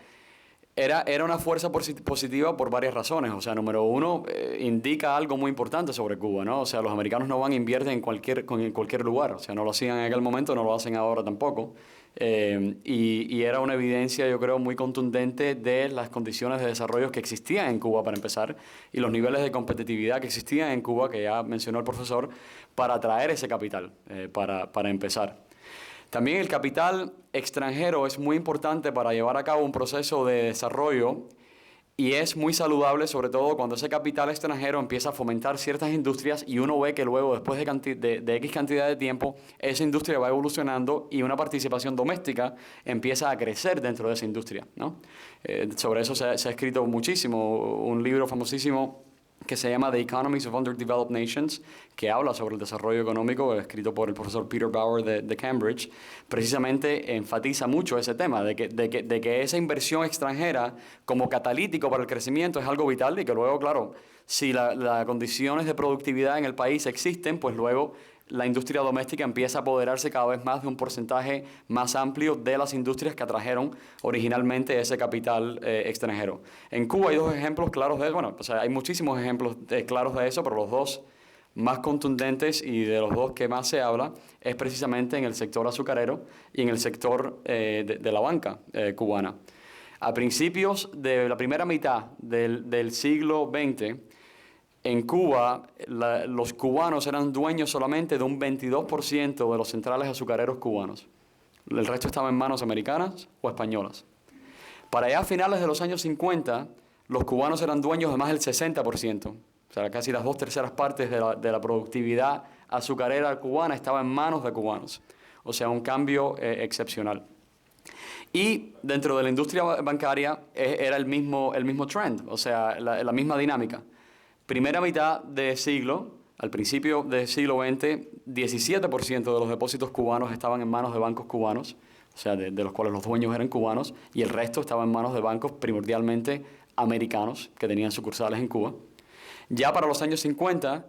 era una fuerza positiva por varias razones. O sea, número uno, indica algo muy importante sobre Cuba, ¿no? O sea, los americanos no van a invertir en cualquier lugar. O sea, no lo hacían en aquel momento, no lo hacen ahora tampoco. Y era una evidencia, yo creo, muy contundente de las condiciones de desarrollo que existían en Cuba, para empezar, y los niveles de competitividad que existían en Cuba, que ya mencionó el profesor, para atraer ese capital, para empezar. También el capital extranjero es muy importante para llevar a cabo un proceso de desarrollo y es muy saludable, sobre todo cuando ese capital extranjero empieza a fomentar ciertas industrias y uno ve que luego, después de X cantidad de tiempo, esa industria va evolucionando y una participación doméstica empieza a crecer dentro de esa industria, ¿no? Sobre eso se ha escrito muchísimo, un libro famosísimo que se llama The Economies of Underdeveloped Nations, que habla sobre el desarrollo económico, escrito por el profesor Peter Bauer de Cambridge, precisamente enfatiza mucho ese tema, de que esa inversión extranjera como catalítico para el crecimiento es algo vital y que luego, claro, si las condiciones de productividad en el país existen, pues luego la industria doméstica empieza a apoderarse cada vez más de un porcentaje más amplio de las industrias que atrajeron originalmente ese capital extranjero. En Cuba hay dos ejemplos claros de eso. Bueno, o sea, hay muchísimos ejemplos claros de eso, pero los dos más contundentes y de los dos que más se habla es precisamente en el sector azucarero y en el sector de la banca cubana. A principios de la primera mitad del siglo XX, en Cuba, los cubanos eran dueños solamente de un 22% de los centrales azucareros cubanos. El resto estaba en manos americanas o españolas. Para allá a finales de los años 50, los cubanos eran dueños de más del 60%. O sea, casi las 2/3 partes de la productividad azucarera cubana estaba en manos de cubanos. O sea, un cambio excepcional. Y dentro de la industria bancaria era el mismo trend, o sea, la misma dinámica. Primera mitad de siglo, al principio del siglo XX, 17% de los depósitos cubanos estaban en manos de bancos cubanos, o sea, de los cuales los dueños eran cubanos, y el resto estaba en manos de bancos primordialmente americanos que tenían sucursales en Cuba. Ya para los años 50,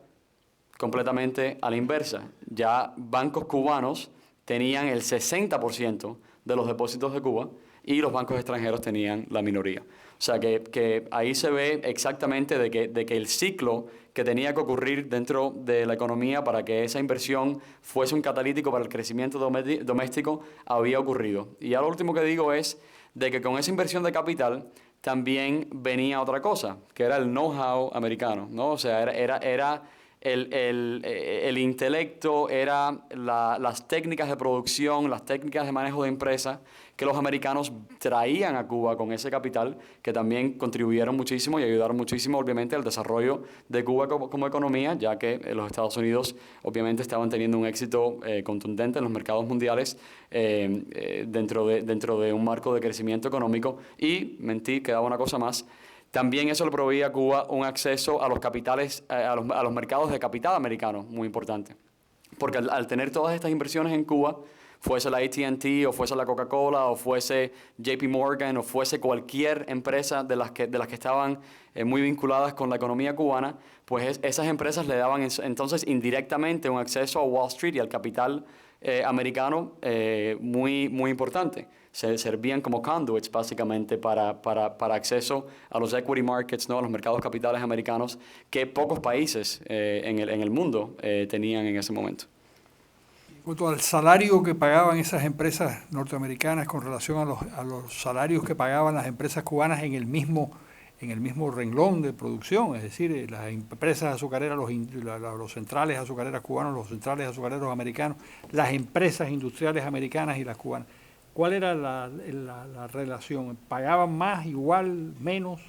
completamente a la inversa, ya bancos cubanos tenían el 60% de los depósitos de Cuba y los bancos extranjeros tenían la minoría. O sea que ahí se ve exactamente de que el ciclo que tenía que ocurrir dentro de la economía para que esa inversión fuese un catalítico para el crecimiento doméstico había ocurrido. Y ya lo último que digo es de que con esa inversión de capital también venía otra cosa, que era el know-how americano, ¿no? O sea, era el intelecto, era las técnicas de producción, las técnicas de manejo de empresas que los americanos traían a Cuba con ese capital, que también contribuyeron muchísimo y ayudaron muchísimo, obviamente, al desarrollo de Cuba como economía, ya que los Estados Unidos, obviamente, estaban teniendo un éxito contundente en los mercados mundiales dentro de un marco de crecimiento económico. Y, quedaba una cosa más, también eso le proveía a Cuba un acceso a los capitales, a los mercados de capital americanos, muy importante. Porque al tener todas estas inversiones en Cuba, fuese la AT&T o fuese la Coca-Cola o fuese JP Morgan o fuese cualquier empresa de las que estaban muy vinculadas con la economía cubana, pues esas empresas le daban entonces indirectamente un acceso a Wall Street y al capital americano muy importante. Se servían como conduits básicamente para acceso a los equity markets, ¿no? A los mercados capitales americanos que pocos países en el mundo tenían en ese momento. En cuanto al salario que pagaban esas empresas norteamericanas con relación a los salarios que pagaban las empresas cubanas en el mismo renglón de producción, es decir, las empresas azucareras, los centrales azucareras cubanos, los centrales azucareros americanos, las empresas industriales americanas y las cubanas. ¿Cuál era la relación? ¿Pagaban más, igual, menos?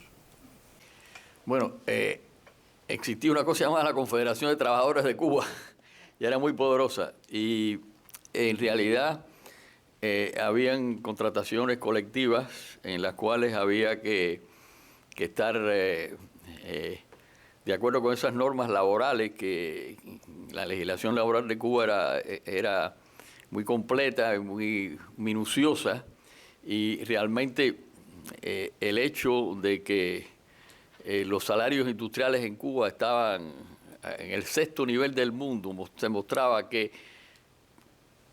Bueno, existía una cosa llamada la Confederación de Trabajadores de Cuba, y era muy poderosa, y en realidad habían contrataciones colectivas en las cuales había que estar de acuerdo con esas normas laborales, que la legislación laboral de Cuba era muy completa, muy minuciosa, y realmente el hecho de que los salarios industriales en Cuba estaban en el 6º nivel del mundo se mostraba que,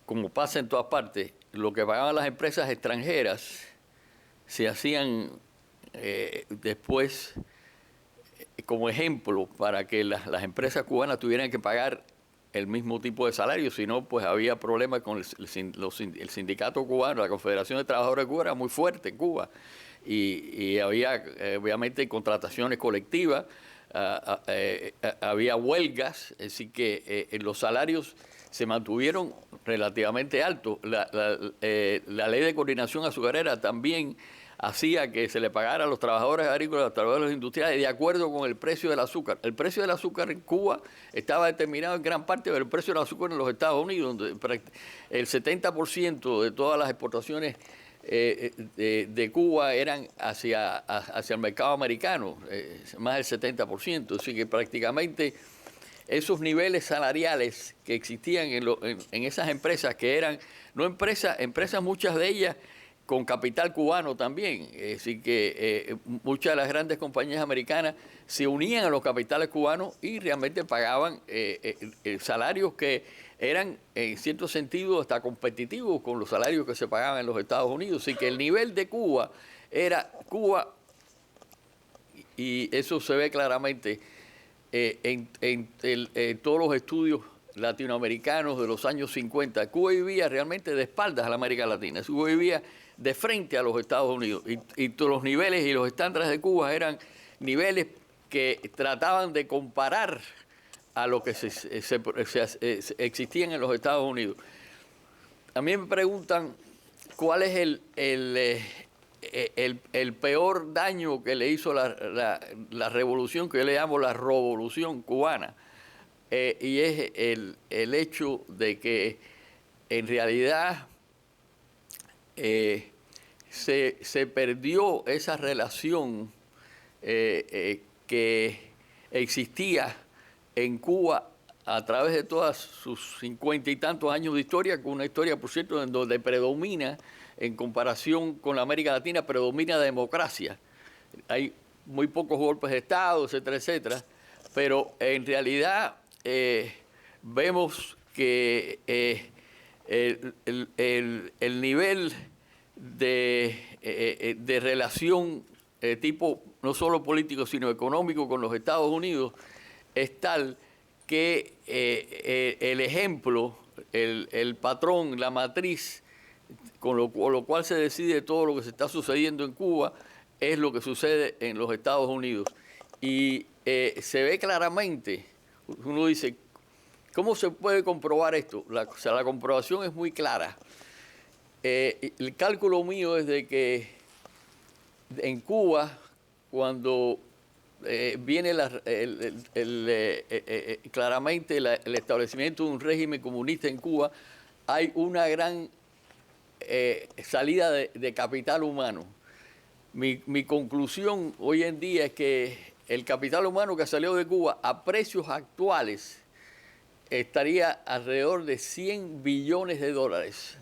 como pasa en todas partes, lo que pagaban las empresas extranjeras se hacían después como ejemplo para que las empresas cubanas tuvieran que pagar el mismo tipo de salario, si no, pues había problemas con el sindicato cubano. La Confederación de Trabajadores de Cuba era muy fuerte en Cuba y había obviamente contrataciones colectivas, había huelgas, así que los salarios se mantuvieron relativamente altos. La ley de coordinación azucarera también hacía que se le pagara a los trabajadores agrícolas, a los trabajadores industriales, de acuerdo con el precio del azúcar. El precio del azúcar en Cuba estaba determinado en gran parte por el precio del azúcar en los Estados Unidos, donde el 70% de todas las exportaciones de Cuba eran hacia el mercado americano, más del 70%. Así que prácticamente esos niveles salariales que existían en esas empresas, que eran no empresas muchas de ellas con capital cubano también. Así que muchas de las grandes compañías americanas se unían a los capitales cubanos y realmente pagaban salarios que eran, en cierto sentido, hasta competitivos con los salarios que se pagaban en los Estados Unidos. Así que el nivel de Cuba era Cuba, y eso se ve claramente en todos los estudios latinoamericanos de los años 50. Cuba vivía realmente de espaldas a la América Latina. Cuba vivía de frente a los Estados Unidos. Y todos los niveles y los estándares de Cuba eran niveles que trataban de comparar a lo que existían en los Estados Unidos. A mí me preguntan cuál es el peor daño que le hizo la revolución, que yo le llamo la revolución cubana. Y es el hecho de que en realidad se perdió esa relación que existía en Cuba a través de todas sus 50 y tantos años de historia, con una historia, por cierto, en donde predomina, en comparación con la América Latina, predomina la democracia. Hay muy pocos golpes de Estado, etcétera, etcétera, pero en realidad vemos que el nivel de relación tipo no solo político sino económico con los Estados Unidos es tal que el ejemplo, el patrón, la matriz con lo cual se decide todo lo que se está sucediendo en Cuba es lo que sucede en los Estados Unidos. Y se ve claramente, uno dice, ¿cómo se puede comprobar esto? La comprobación es muy clara. El cálculo mío es de que en Cuba, cuando viene claramente el establecimiento de un régimen comunista en Cuba, hay una gran salida de capital humano. Mi conclusión hoy en día es que el capital humano que salió de Cuba a precios actuales estaría alrededor de 100 billones de dólares.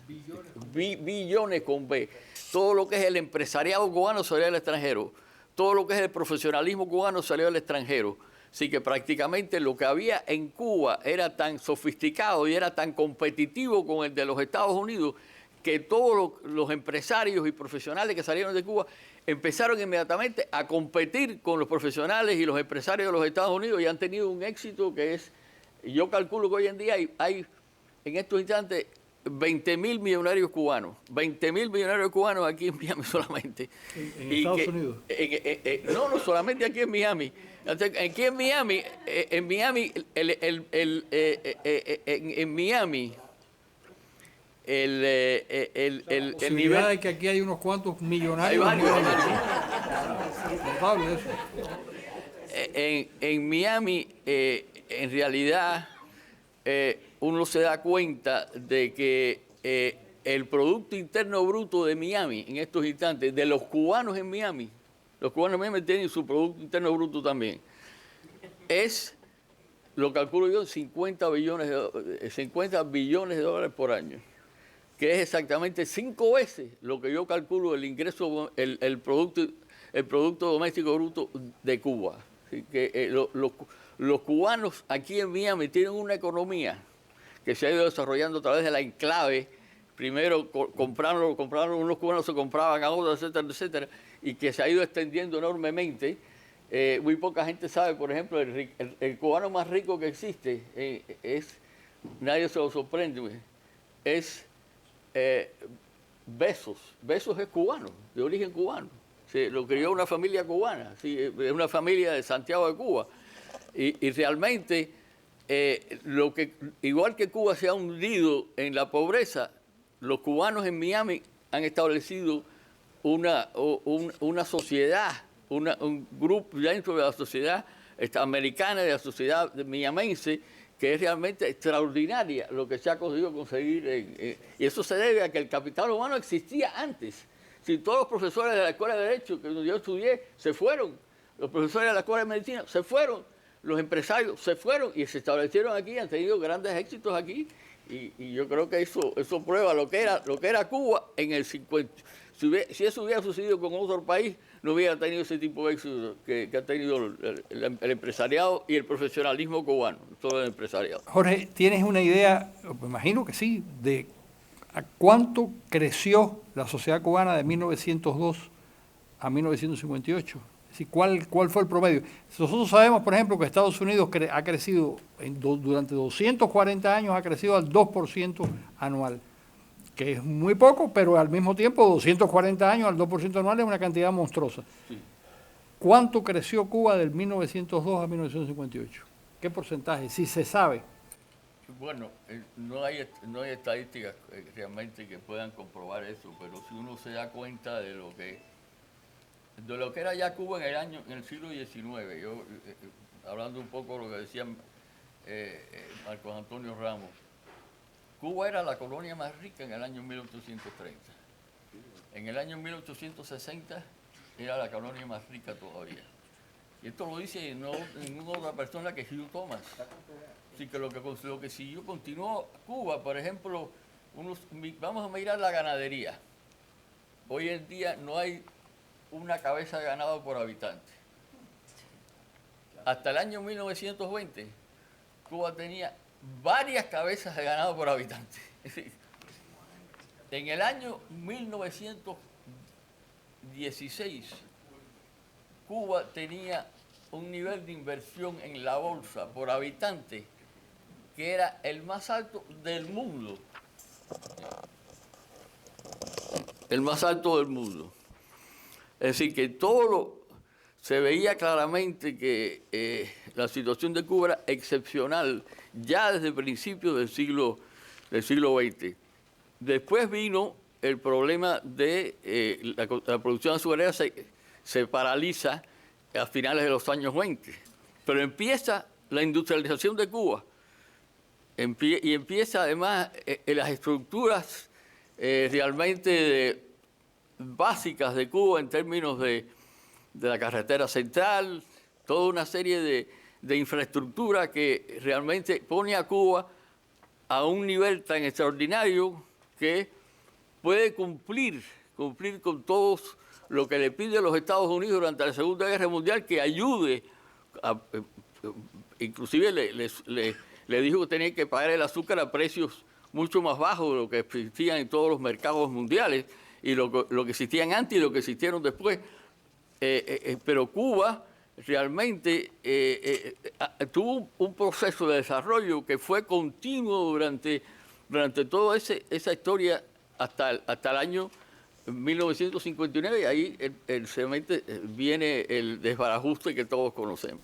Billones con B. Todo lo que es el empresariado cubano salió del extranjero. Todo lo que es el profesionalismo cubano salió del extranjero. Así que prácticamente lo que había en Cuba era tan sofisticado y era tan competitivo con el de los Estados Unidos que todos los empresarios y profesionales que salieron de Cuba empezaron inmediatamente a competir con los profesionales y los empresarios de los Estados Unidos y han tenido un éxito que es, yo calculo que hoy en día hay en estos instantes 20.000 millonarios cubanos, 20.000 millonarios cubanos aquí en Miami solamente. ¿En Estados Unidos? No solamente aquí en Miami. Aquí en Miami, en Miami, el nivel de que aquí hay unos cuantos millonarios. Hay varios. Notable eso. En Miami, en realidad, uno se da cuenta de que el Producto Interno Bruto de Miami, en estos instantes, de los cubanos en Miami, los cubanos en Miami tienen su Producto Interno Bruto también, es, lo calculo yo, 50 billones de dólares por año, que es exactamente 5 veces lo que yo calculo el ingreso, el Producto Doméstico Bruto de Cuba. Así que los cubanos aquí en Miami tienen una economía que se ha ido desarrollando a través de la enclave. Primero compraron unos cubanos, se compraban a otros, etcétera, etcétera, y que se ha ido extendiendo enormemente. Muy poca gente sabe, por ejemplo, el cubano más rico que existe nadie se lo sorprende, es Besos. Besos es cubano, de origen cubano. Lo crió una familia cubana, es una familia de Santiago de Cuba. Y realmente, igual que Cuba se ha hundido en la pobreza, los cubanos en Miami han establecido una sociedad, un grupo dentro de la sociedad americana, de la sociedad miamense, que es realmente extraordinaria lo que se ha conseguido conseguir. Y eso se debe a que el capital humano existía antes. Si todos los profesores de la Escuela de Derecho que yo estudié se fueron, los profesores de la Escuela de Medicina se fueron, los empresarios se fueron y se establecieron aquí, han tenido grandes éxitos aquí. Y yo creo que eso prueba lo que era Cuba en el Si eso hubiera sucedido con otro país, no hubiera tenido ese tipo de éxito que ha tenido el empresariado y el profesionalismo cubano, todo el empresariado. Jorge, ¿tienes una idea, me imagino que sí, de a cuánto creció la sociedad cubana de 1902 a 1958? Es decir, ¿cuál fue el promedio? Nosotros sabemos, por ejemplo, que Estados Unidos ha crecido durante 240 años, ha crecido al 2% anual, que es muy poco, pero al mismo tiempo 240 años al 2% anual es una cantidad monstruosa. Sí. ¿Cuánto creció Cuba del 1902 a 1958? ¿Qué porcentaje? Si se sabe. Bueno, no hay estadísticas realmente que puedan comprobar eso, pero si uno se da cuenta de lo que era ya Cuba en el siglo XIX, yo hablando un poco de lo que decía Marcos Antonio Ramos, Cuba era la colonia más rica en el año 1830. En el año 1860 era la colonia más rica todavía. Y esto lo dice no ninguna otra persona que Hugh Thomas. Así que lo que siguió, continuó Cuba, por ejemplo, vamos a mirar la ganadería. Hoy en día no hay una cabeza de ganado por habitante. Hasta el año 1920, Cuba tenía varias cabezas de ganado por habitante. En el año 1916, Cuba tenía un nivel de inversión en la bolsa por habitante que era el más alto del mundo. El más alto del mundo. Es decir, que se veía claramente que la situación de Cuba era excepcional ya desde principios del siglo XX. Después vino el problema de la producción azucarera se paraliza a finales de los años 20, pero empieza la industrialización de Cuba y empieza además las estructuras realmente básicas de Cuba en términos de la carretera central, toda una serie de infraestructura que realmente pone a Cuba a un nivel tan extraordinario que puede cumplir con todos lo que le pide a los Estados Unidos durante la Segunda Guerra Mundial, que ayude, inclusive le dijo que tenía que pagar el azúcar a precios mucho más bajos de lo que existían en todos los mercados mundiales y lo que existían antes y lo que existieron después. Pero Cuba realmente tuvo un proceso de desarrollo que fue continuo durante toda esa historia hasta el año 1959, y ahí viene el desbarajuste que todos conocemos.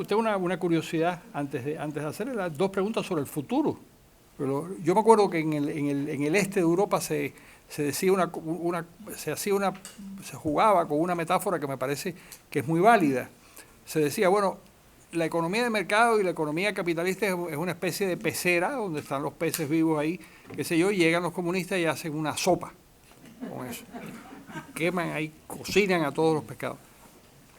Tengo una curiosidad antes de hacerle las dos preguntas sobre el futuro. Pero yo me acuerdo que en el este de Europa se jugaba con una metáfora que me parece que es muy válida. Se decía, bueno, la economía de mercado y la economía capitalista es una especie de pecera donde están los peces vivos ahí, qué sé yo, y llegan los comunistas y hacen una sopa con eso. Y queman ahí, cocinan a todos los pescados.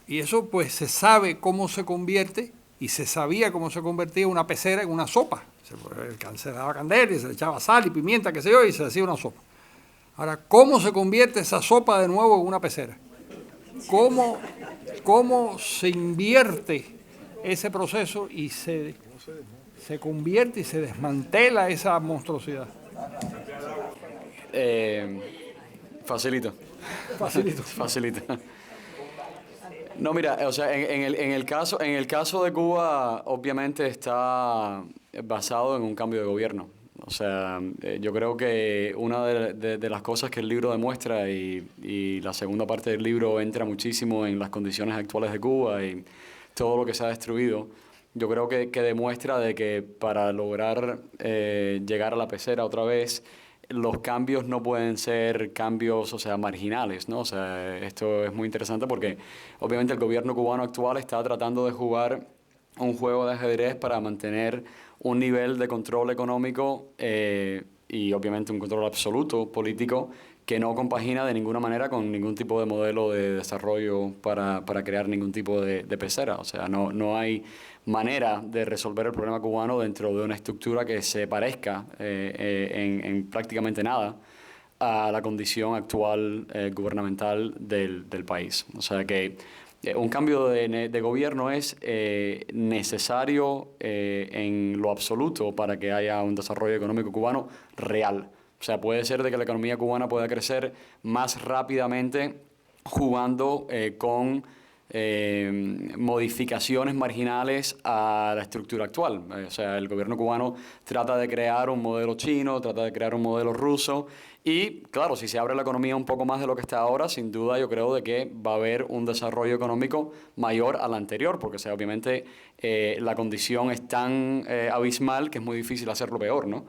Y eso pues se sabe cómo se convierte, y se sabía cómo se convertía una pecera en una sopa. Se daba candela y se le echaba sal y pimienta, qué sé yo, y se hacía una sopa. Ahora, ¿cómo se convierte esa sopa de nuevo en una pecera? ¿Cómo se invierte ese proceso y se convierte y se desmantela esa monstruosidad? Facilito. Facilito. No, mira, o sea, en el caso de Cuba, obviamente está basado en un cambio de gobierno. O sea, yo creo que una de las cosas que el libro demuestra y la segunda parte del libro entra muchísimo en las condiciones actuales de Cuba y todo lo que se ha destruido, yo creo que demuestra de que para lograr llegar a la pecera otra vez, los cambios no pueden ser cambios, o sea, marginales, ¿no? O sea, esto es muy interesante porque obviamente el gobierno cubano actual está tratando de jugar un juego de ajedrez para mantener un nivel de control económico y obviamente un control absoluto político que no compagina de ninguna manera con ningún tipo de modelo de desarrollo para crear ningún tipo de pecera. O sea, no hay manera de resolver el problema cubano dentro de una estructura que se parezca en prácticamente nada a la condición actual gubernamental del país. O sea que un cambio de gobierno es necesario en lo absoluto para que haya un desarrollo económico cubano real. O sea, puede ser de que la economía cubana pueda crecer más rápidamente jugando con modificaciones marginales a la estructura actual. O sea, el gobierno cubano trata de crear un modelo chino, trata de crear un modelo ruso y, claro, si se abre la economía un poco más de lo que está ahora, sin duda yo creo de que va a haber un desarrollo económico mayor al anterior, porque, o sea, obviamente la condición es tan abismal que es muy difícil hacerlo peor, ¿no?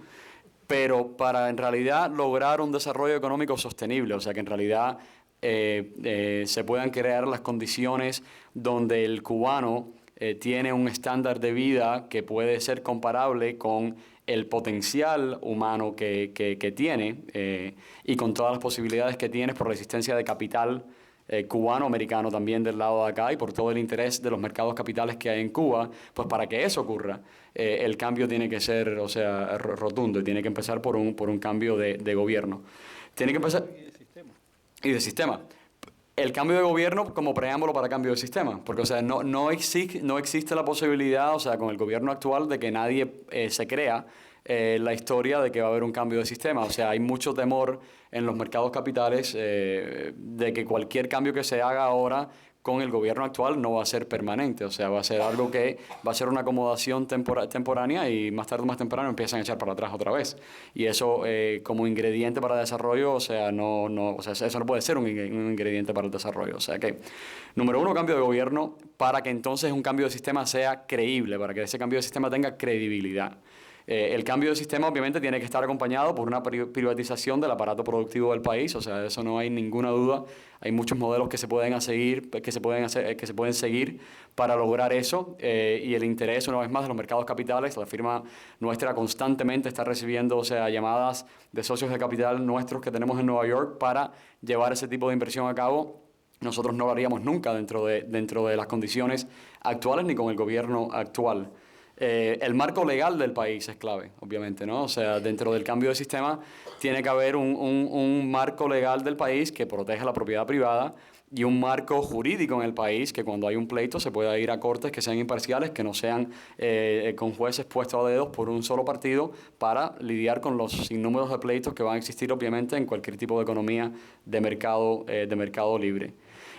Pero para en realidad lograr un desarrollo económico sostenible, o sea que en realidad se puedan crear las condiciones donde el cubano tiene un estándar de vida que puede ser comparable con el potencial humano que tiene y con todas las posibilidades que tiene por la existencia de capital cubano-americano también del lado de acá y por todo el interés de los mercados capitales que hay en Cuba, pues para que eso ocurra, el cambio tiene que ser, o sea, rotundo y tiene que empezar por un cambio de gobierno. Tiene que empezar... Y de sistema. El cambio de gobierno como preámbulo para cambio de sistema, porque o sea, no existe la posibilidad, o sea, con el gobierno actual de que nadie se crea la historia de que va a haber un cambio de sistema. O sea, hay mucho temor en los mercados capitales de que cualquier cambio que se haga ahora con el gobierno actual no va a ser permanente, o sea, va a ser algo que va a ser una acomodación temporánea y más tarde o más temprano empiezan a echar para atrás otra vez. Y eso como ingrediente para el desarrollo, o sea, o sea, eso no puede ser un ingrediente para el desarrollo. O sea que, número uno, cambio de gobierno para que entonces un cambio de sistema sea creíble, para que ese cambio de sistema tenga credibilidad. El cambio de sistema obviamente tiene que estar acompañado por una privatización del aparato productivo del país, o sea, de eso no hay ninguna duda. Hay muchos modelos que se pueden seguir, que se pueden seguir para lograr eso y el interés una vez más de los mercados capitales. La firma nuestra constantemente está recibiendo, o sea, llamadas de socios de capital nuestros que tenemos en Nueva York para llevar ese tipo de inversión a cabo. Nosotros no lo haríamos nunca dentro de las condiciones actuales ni con el gobierno actual. El marco legal del país es clave, obviamente, ¿no? O sea, dentro del cambio de sistema tiene que haber un marco legal del país que proteja la propiedad privada y un marco jurídico en el país que cuando hay un pleito se pueda ir a cortes que sean imparciales, que no sean con jueces puestos a dedos por un solo partido para lidiar con los sinnúmeros de pleitos que van a existir, obviamente, en cualquier tipo de economía de mercado libre.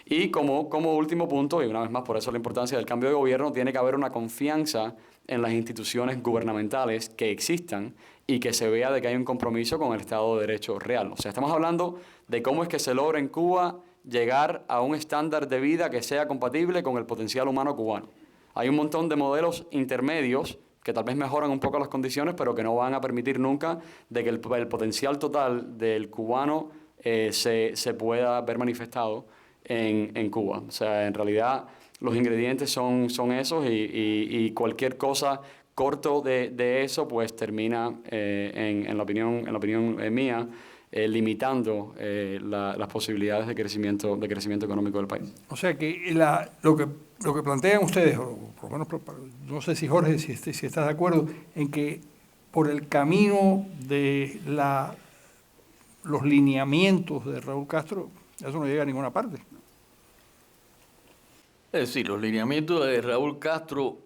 Y como último punto, y una vez más por eso la importancia del cambio de gobierno, tiene que haber una confianza en las instituciones gubernamentales que existan y que se vea de que hay un compromiso con el Estado de Derecho real. O sea, estamos hablando de cómo es que se logra en Cuba llegar a un estándar de vida que sea compatible con el potencial humano cubano. Hay un montón de modelos intermedios que tal vez mejoran un poco las condiciones, pero que no van a permitir nunca de que el potencial total del cubano se pueda ver manifestado en Cuba. O sea, en realidad los ingredientes son esos y cualquier cosa corto de eso pues termina en la opinión mía limitando las posibilidades de crecimiento económico del país. O sea que lo que plantean ustedes, o por lo menos no sé si Jorge, si estás de acuerdo, en que por el camino de los lineamientos de Raúl Castro, eso no llega a ninguna parte. Es decir, los lineamientos de Raúl Castro,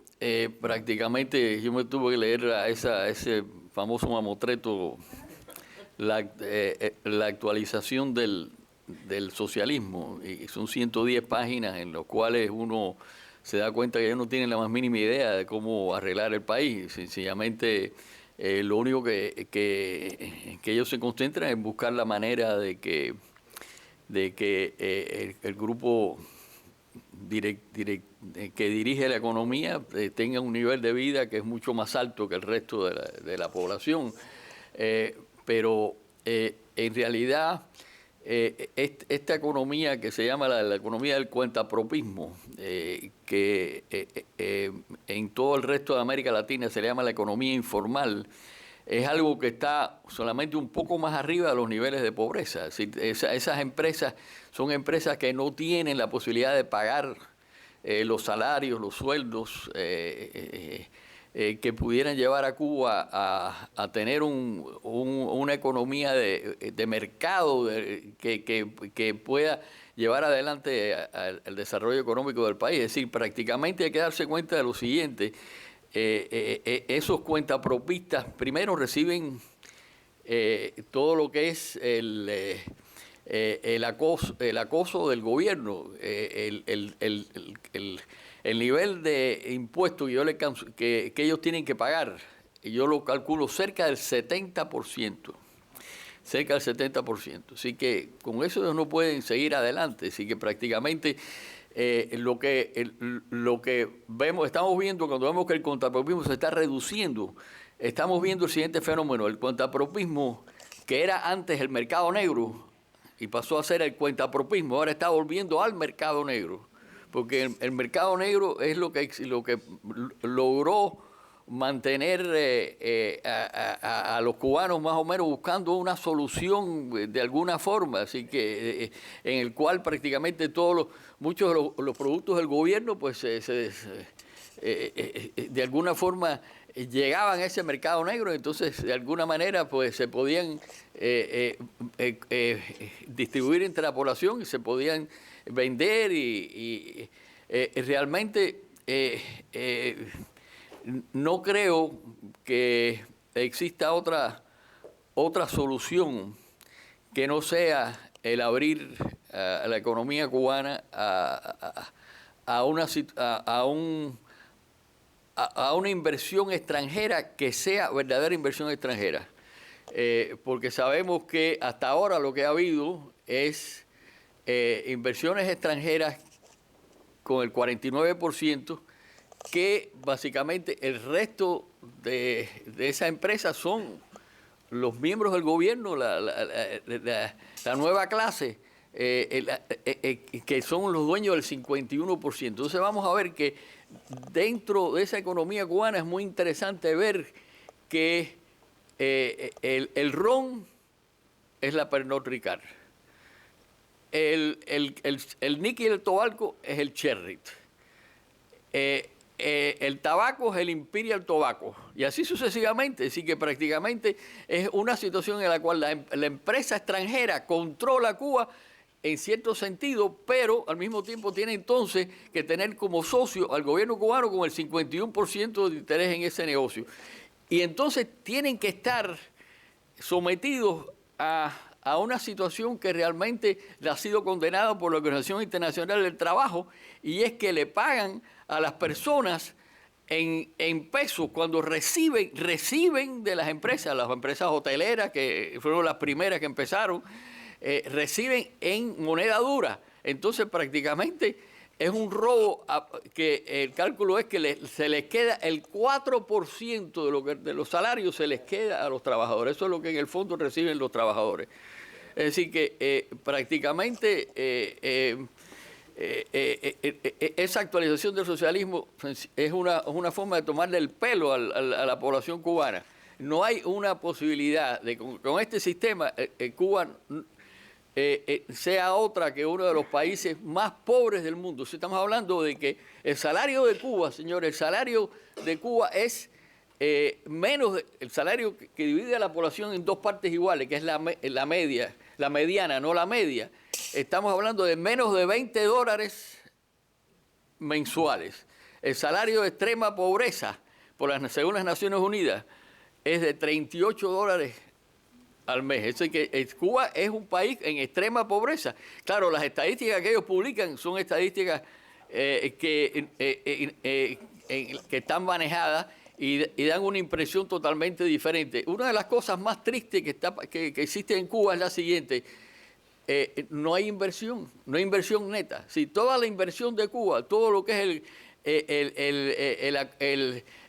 prácticamente yo me tuve que leer ese famoso mamotreto, la actualización del socialismo, y son 110 páginas en las cuales uno se da cuenta que ellos no tienen la más mínima idea de cómo arreglar el país. Sencillamente, lo único que ellos se concentran es buscar la manera de que el grupo que dirige la economía tenga un nivel de vida que es mucho más alto que el resto de la población. Pero en realidad esta economía que se llama la economía del cuentapropismo, que en todo el resto de América Latina se le llama la economía informal, es algo que está solamente un poco más arriba de los niveles de pobreza. Es decir, esas empresas son empresas que no tienen la posibilidad de pagar los salarios, los sueldos que pudieran llevar a Cuba a tener una economía de mercado que pueda llevar adelante el desarrollo económico del país. Es decir, prácticamente hay que darse cuenta de lo siguiente. Esos cuentapropistas primero reciben todo lo que es el acoso del gobierno, el nivel de impuestos que ellos tienen que pagar, yo lo calculo cerca del 70%. Cerca del 70%. Así que con eso ellos no pueden seguir adelante. Así que prácticamente lo que vemos, estamos viendo cuando vemos que el cuentapropismo se está reduciendo, estamos viendo el siguiente fenómeno. El cuentapropismo, que era antes el mercado negro y pasó a ser el cuentapropismo, ahora está volviendo al mercado negro. Porque el mercado negro es lo que logró mantener a los cubanos más o menos buscando una solución de alguna forma, así que en el cual prácticamente muchos de los productos del gobierno pues de alguna forma llegaban a ese mercado negro, entonces de alguna manera pues se podían distribuir entre la población y se podían vender y realmente no creo que exista otra solución que no sea el abrir a la economía cubana a una inversión extranjera que sea verdadera inversión extranjera. Porque sabemos que hasta ahora lo que ha habido es inversiones extranjeras con el 49%, que básicamente el resto de esa empresa son los miembros del gobierno, la nueva clase, que son los dueños del 51%. Entonces vamos a ver que dentro de esa economía cubana es muy interesante ver que el ron es la Pernod Ricard, el níquel y el tobacco es el Cherry, el tabaco es el Imperial Tobacco, y así sucesivamente. Así que prácticamente es una situación en la cual la empresa extranjera controla Cuba en cierto sentido, pero al mismo tiempo tiene entonces que tener como socio al gobierno cubano con el 51% de interés en ese negocio. Y entonces tienen que estar sometidos a una situación que realmente le ha sido condenada por la Organización Internacional del Trabajo, y es que le pagan a las personas en pesos cuando reciben de las empresas hoteleras, que fueron las primeras que empezaron, reciben en moneda dura. Entonces prácticamente es un robo, que el cálculo es que se les queda el 4% de los salarios, se les queda a los trabajadores. Eso es lo que en el fondo reciben los trabajadores. Es decir que prácticamente esa actualización del socialismo es una forma de tomarle el pelo a la población cubana. No hay una posibilidad de con este sistema Cuba sea otra que uno de los países más pobres del mundo. Si estamos hablando de que el salario de Cuba, señores, el salario de Cuba es menos el salario que divide a la población en dos partes iguales, que es la mediana, no la media. Estamos hablando de menos de $20 mensuales. El salario de extrema pobreza, según las Naciones Unidas, es de $38 al mes. Es decir, que Cuba es un país en extrema pobreza. Claro, las estadísticas que ellos publican son estadísticas que están manejadas y dan una impresión totalmente diferente. Una de las cosas más tristes que existe en Cuba es la siguiente: no hay inversión neta. Si toda la inversión de Cuba, todo lo que es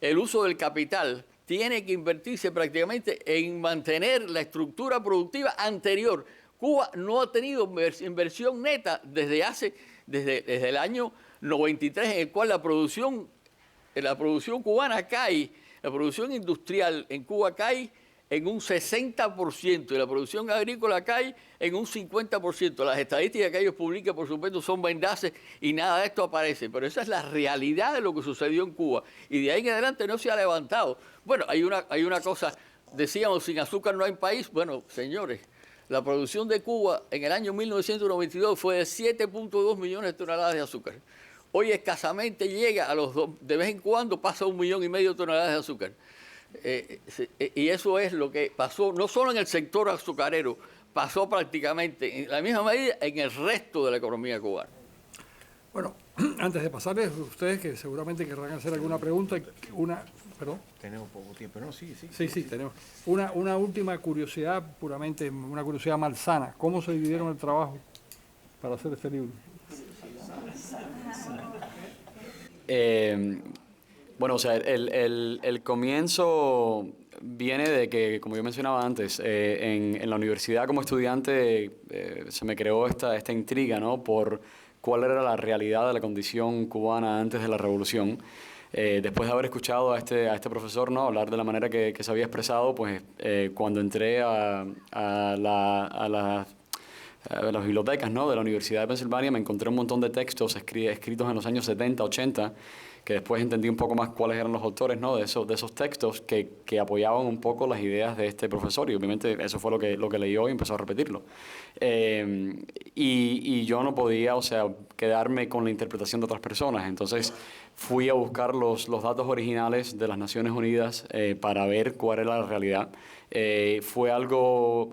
el uso del capital, tiene que invertirse prácticamente en mantener la estructura productiva anterior. Cuba no ha tenido inversión neta desde el año 93, en el cual la producción cubana cae, la producción industrial en Cuba cae en un 60% y la producción agrícola cae en un 50%. Las estadísticas que ellos publican, por supuesto, son mendaces y nada de esto aparece, pero esa es la realidad de lo que sucedió en Cuba y de ahí en adelante no se ha levantado. Bueno, hay una cosa, decíamos, sin azúcar no hay país. Bueno, señores, la producción de Cuba en el año 1992 fue de 7.2 millones de toneladas de azúcar. Hoy escasamente llega a los 2, de vez en cuando pasa 1,5 millones de toneladas de azúcar. Y eso es lo que pasó, no solo en el sector azucarero, pasó prácticamente en la misma medida en el resto de la economía cubana. Bueno, antes de pasarles a ustedes, que seguramente querrán hacer alguna pregunta, perdón. Tenemos poco tiempo, ¿no? Sí. Sí, tenemos. Una última curiosidad, puramente una curiosidad malsana. ¿Cómo se dividieron el trabajo para hacer este libro? Bueno, o sea, el comienzo viene de que, como yo mencionaba antes, en la universidad como estudiante se me creó esta intriga, ¿no? Por cuál era la realidad de la condición cubana antes de la revolución. Después de haber escuchado a este profesor, ¿no? Hablar de la manera que se había expresado, pues cuando entré a las bibliotecas, ¿no? De la Universidad de Pensilvania, me encontré un montón de textos escritos en los años 70, 80, que después entendí un poco más cuáles eran los autores, ¿no? de esos textos que apoyaban un poco las ideas de este profesor, y obviamente eso fue lo que leyó y empezó a repetirlo. Y yo no podía, o sea, quedarme con la interpretación de otras personas, entonces fui a buscar los datos originales de las Naciones Unidas para ver cuál era la realidad. Fue algo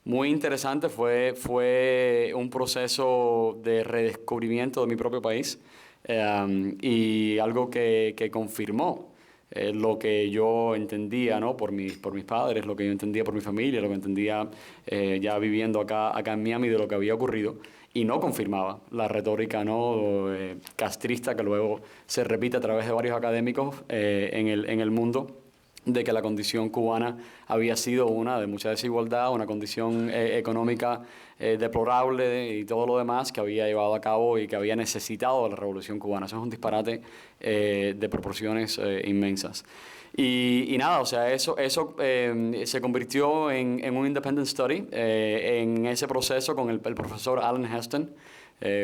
muy interesante, fue un proceso de redescubrimiento de mi propio país. Y algo que confirmó lo que yo entendía, ¿no? por mis padres, lo que yo entendía por mi familia, lo que entendía ya viviendo acá en Miami de lo que había ocurrido, y no confirmaba la retórica, ¿no? Castrista que luego se repite a través de varios académicos en el mundo, de que la condición cubana había sido una de mucha desigualdad, una condición económica deplorable y todo lo demás que había llevado a cabo y que había necesitado la revolución cubana. Eso es un disparate de proporciones inmensas. Y nada, o sea, eso se convirtió en un independent study, en ese proceso con el profesor Alan Heston,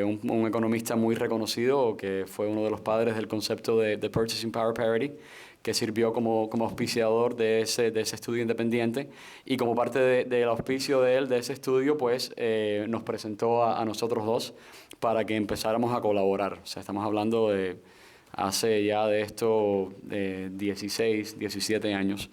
un economista muy reconocido que fue uno de los padres del concepto de Purchasing Power Parity, que sirvió como auspiciador de ese estudio independiente, y como parte del auspicio de él, de ese estudio, pues nos presentó a nosotros dos para que empezáramos a colaborar. O sea, estamos hablando de hace ya de esto 16, 17 años.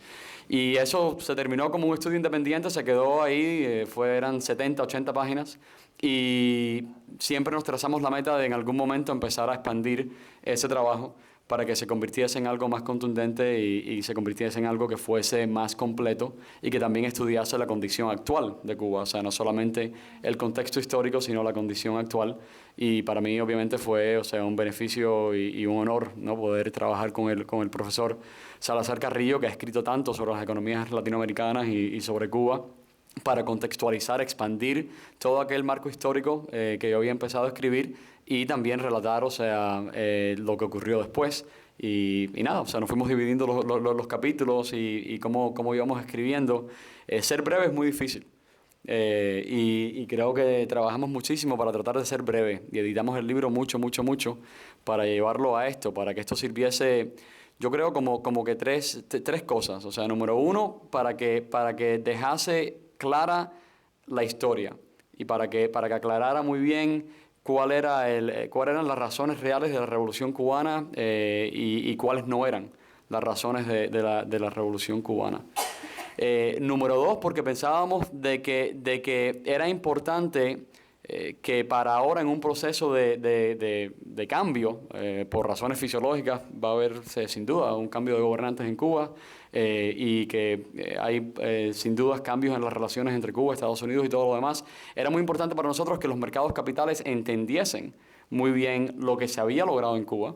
Y eso se terminó como un estudio independiente, se quedó ahí, eran 70, 80 páginas, y siempre nos trazamos la meta de en algún momento empezar a expandir ese trabajo para que se convirtiese en algo más contundente y se convirtiese en algo que fuese más completo y que también estudiase la condición actual de Cuba, o sea, no solamente el contexto histórico, sino la condición actual. Y para mí, obviamente, fue, o sea, un beneficio y un honor, ¿no? Poder trabajar con el profesor Salazar Carrillo, que ha escrito tanto sobre las economías latinoamericanas y sobre Cuba, para contextualizar, expandir todo aquel marco histórico que yo había empezado a escribir, y también relatar, o sea, lo que ocurrió después. Y nada, o sea, nos fuimos dividiendo los capítulos y cómo íbamos escribiendo. Ser breve es muy difícil. Y creo que trabajamos muchísimo para tratar de ser breve, y editamos el libro mucho para llevarlo a esto, para que esto sirviese, yo creo, como que tres cosas. O sea, número uno, para que dejase clara la historia, y para que aclarara muy bien cuáles eran las razones reales de la Revolución Cubana y cuáles no eran las razones de la Revolución Cubana. Número dos, porque pensábamos de que era importante que para ahora, en un proceso de cambio, por razones fisiológicas, va a haber sin duda un cambio de gobernantes en Cuba, y que hay sin dudas cambios en las relaciones entre Cuba, Estados Unidos y todo lo demás. Era muy importante para nosotros que los mercados capitales entendiesen muy bien lo que se había logrado en Cuba,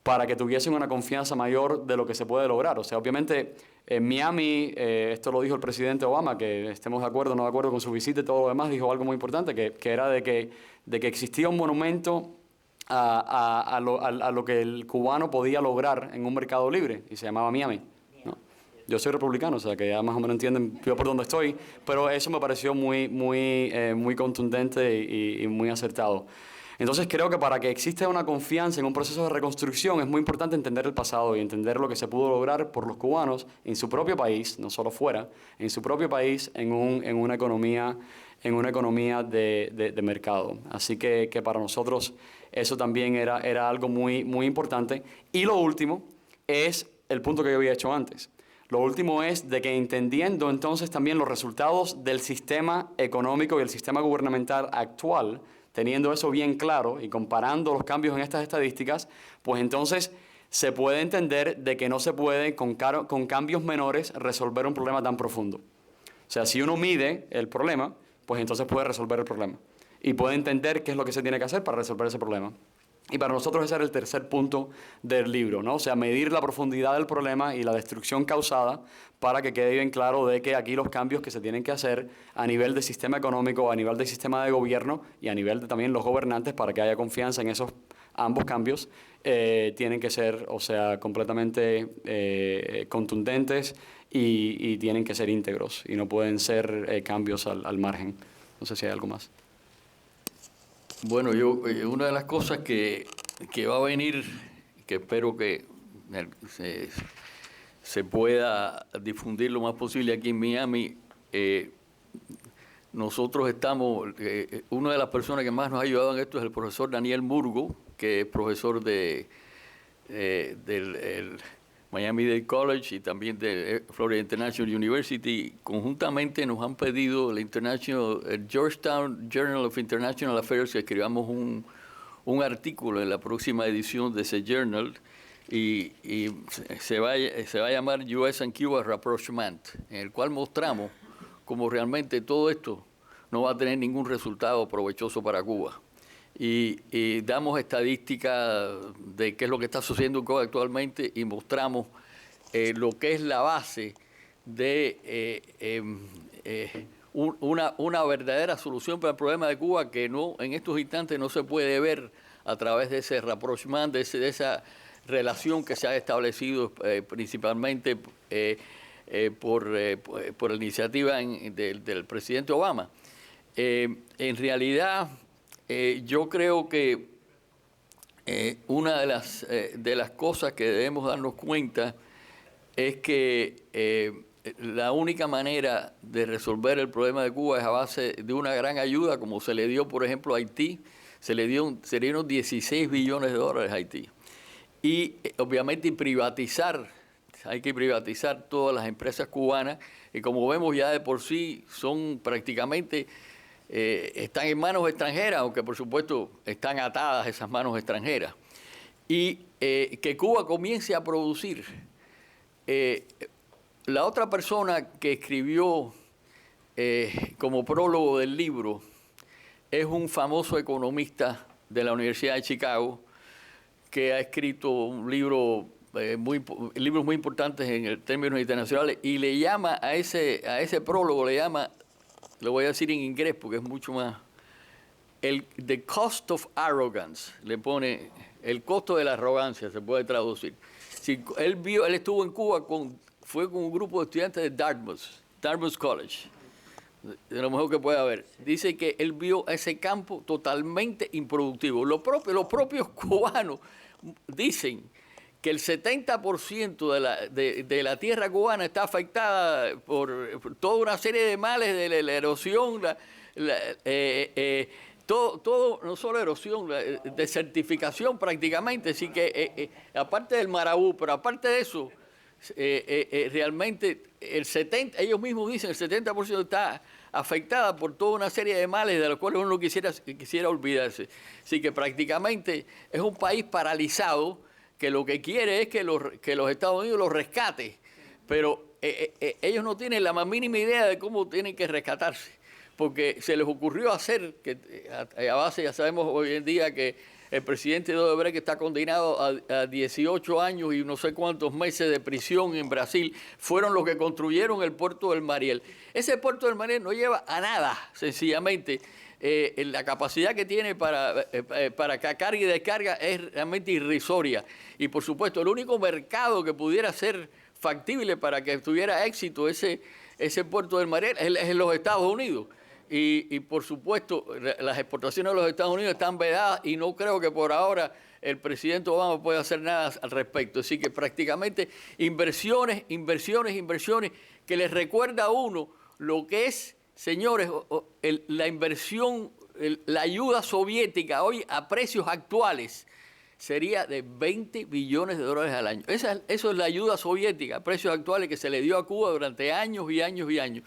para que tuviesen una confianza mayor de lo que se puede lograr. O sea, obviamente, en Miami, esto lo dijo el presidente Obama, que estemos de acuerdo o no de acuerdo con su visita y todo lo demás, dijo algo muy importante, que era de que existía un monumento a lo que el cubano podía lograr en un mercado libre, y se llamaba Miami, ¿no? yo soy republicano, o sea que ya más o menos entienden yo por dónde estoy, pero eso me pareció muy contundente y muy acertado. Entonces creo que para que exista una confianza en un proceso de reconstrucción es muy importante entender el pasado y entender lo que se pudo lograr por los cubanos en su propio país, no solo fuera, en su propio país, en una economía de mercado. Así que para nosotros eso también era algo muy importante. Y lo último es el punto que yo había hecho antes. Lo último es de que entendiendo entonces también los resultados del sistema económico y el sistema gubernamental actual, teniendo eso bien claro y comparando los cambios en estas estadísticas, pues entonces se puede entender de que no se puede con cambios menores resolver un problema tan profundo. O sea, si uno mide el problema, pues entonces puede resolver el problema y puede entender qué es lo que se tiene que hacer para resolver ese problema. Y para nosotros ese era el tercer punto del libro, ¿no? O sea, medir la profundidad del problema y la destrucción causada para que quede bien claro de que aquí los cambios que se tienen que hacer a nivel de sistema económico, a nivel de sistema de gobierno y a nivel de también los gobernantes para que haya confianza en esos ambos cambios, tienen que ser, o sea, completamente contundentes y tienen que ser íntegros y no pueden ser cambios al margen. No sé si hay algo más. Bueno, una de las cosas que va a venir, que espero que se pueda difundir lo más posible aquí en Miami, nosotros estamos, una de las personas que más nos ha ayudado en esto es el profesor Daniel Murgo, que es profesor del Miami-Dade College y también de Florida International University. Conjuntamente nos han pedido el Georgetown Journal of International Affairs que escribamos un artículo en la próxima edición de ese journal y se va a llamar US and Cuba Rapprochement, en el cual mostramos cómo realmente todo esto no va a tener ningún resultado provechoso para Cuba. Y damos estadísticas de qué es lo que está sucediendo en Cuba actualmente y mostramos lo que es la base de una verdadera solución para el problema de Cuba que no en estos instantes no se puede ver a través de ese rapprochement, de esa relación que se ha establecido principalmente por la iniciativa del presidente Obama. En realidad, yo creo que una de las cosas que debemos darnos cuenta es que la única manera de resolver el problema de Cuba es a base de una gran ayuda, como se le dio, por ejemplo, a Haití. Se le dieron 16 billones de dólares a Haití. Y obviamente hay que privatizar todas las empresas cubanas, y como vemos ya de por sí son prácticamente... están en manos extranjeras, aunque por supuesto están atadas esas manos extranjeras. Y que Cuba comience a producir. La otra persona que escribió como prólogo del libro es un famoso economista de la Universidad de Chicago que ha escrito un libro libros muy importantes en términos internacionales y le llama a ese prólogo, lo voy a decir en inglés porque es mucho más, the cost of arrogance, le pone el costo de la arrogancia, se puede traducir. Si él estuvo en Cuba, fue con un grupo de estudiantes de Dartmouth College, de lo mejor que puede haber. Dice que él vio ese campo totalmente improductivo. Los propios cubanos dicen que el 70% de la tierra cubana está afectada por toda una serie de males de la erosión, todo, no solo erosión, desertificación prácticamente. Así que, aparte del Marabú, pero aparte de eso, realmente ellos mismos dicen el 70% está afectada por toda una serie de males de los cuales uno quisiera olvidarse. Así que prácticamente es un país paralizado que lo que quiere es que los Estados Unidos los rescate, pero ellos no tienen la más mínima idea de cómo tienen que rescatarse, porque se les ocurrió hacer, que a base ya sabemos hoy en día que el presidente de Odebrecht está condenado a 18 años y no sé cuántos meses de prisión en Brasil, fueron los que construyeron el puerto del Mariel. Ese puerto del Mariel no lleva a nada, sencillamente. La capacidad que tiene para carga y descarga es realmente irrisoria. Y por supuesto, el único mercado que pudiera ser factible para que tuviera éxito ese puerto del Mariel es en los Estados Unidos. Y por supuesto, las exportaciones de los Estados Unidos están vedadas y no creo que por ahora el presidente Obama pueda hacer nada al respecto. Así que prácticamente inversiones, que les recuerda a uno lo que es, señores, la inversión, la ayuda soviética hoy a precios actuales sería de 20 billones de dólares al año. Eso es la ayuda soviética a precios actuales que se le dio a Cuba durante años y años y años.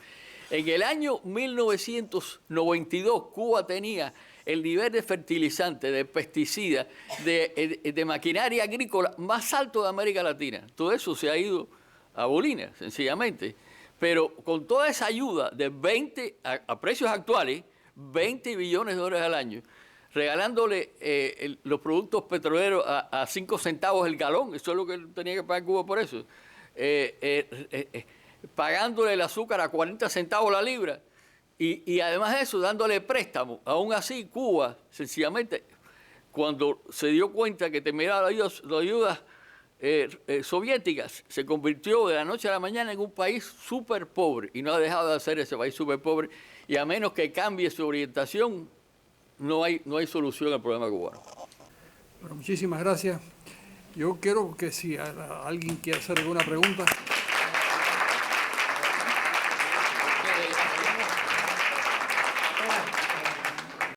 En el año 1992, Cuba tenía el nivel de fertilizante, de pesticidas, de maquinaria agrícola más alto de América Latina. Todo eso se ha ido a bolina, sencillamente. Pero con toda esa ayuda de 20, a precios actuales, 20 billones de dólares al año, regalándole los productos petroleros a 5 centavos el galón, eso es lo que tenía que pagar Cuba por eso, pagándole el azúcar a 40 centavos la libra, y además de eso, dándole préstamos. Aún así, Cuba, sencillamente, cuando se dio cuenta que terminaba las ayudas soviéticas, se convirtió de la noche a la mañana en un país súper pobre, y no ha dejado de ser ese país súper pobre, y a menos que cambie su orientación, no hay solución al problema cubano. Bueno, muchísimas gracias. Yo quiero que si alguien quiere hacer alguna pregunta.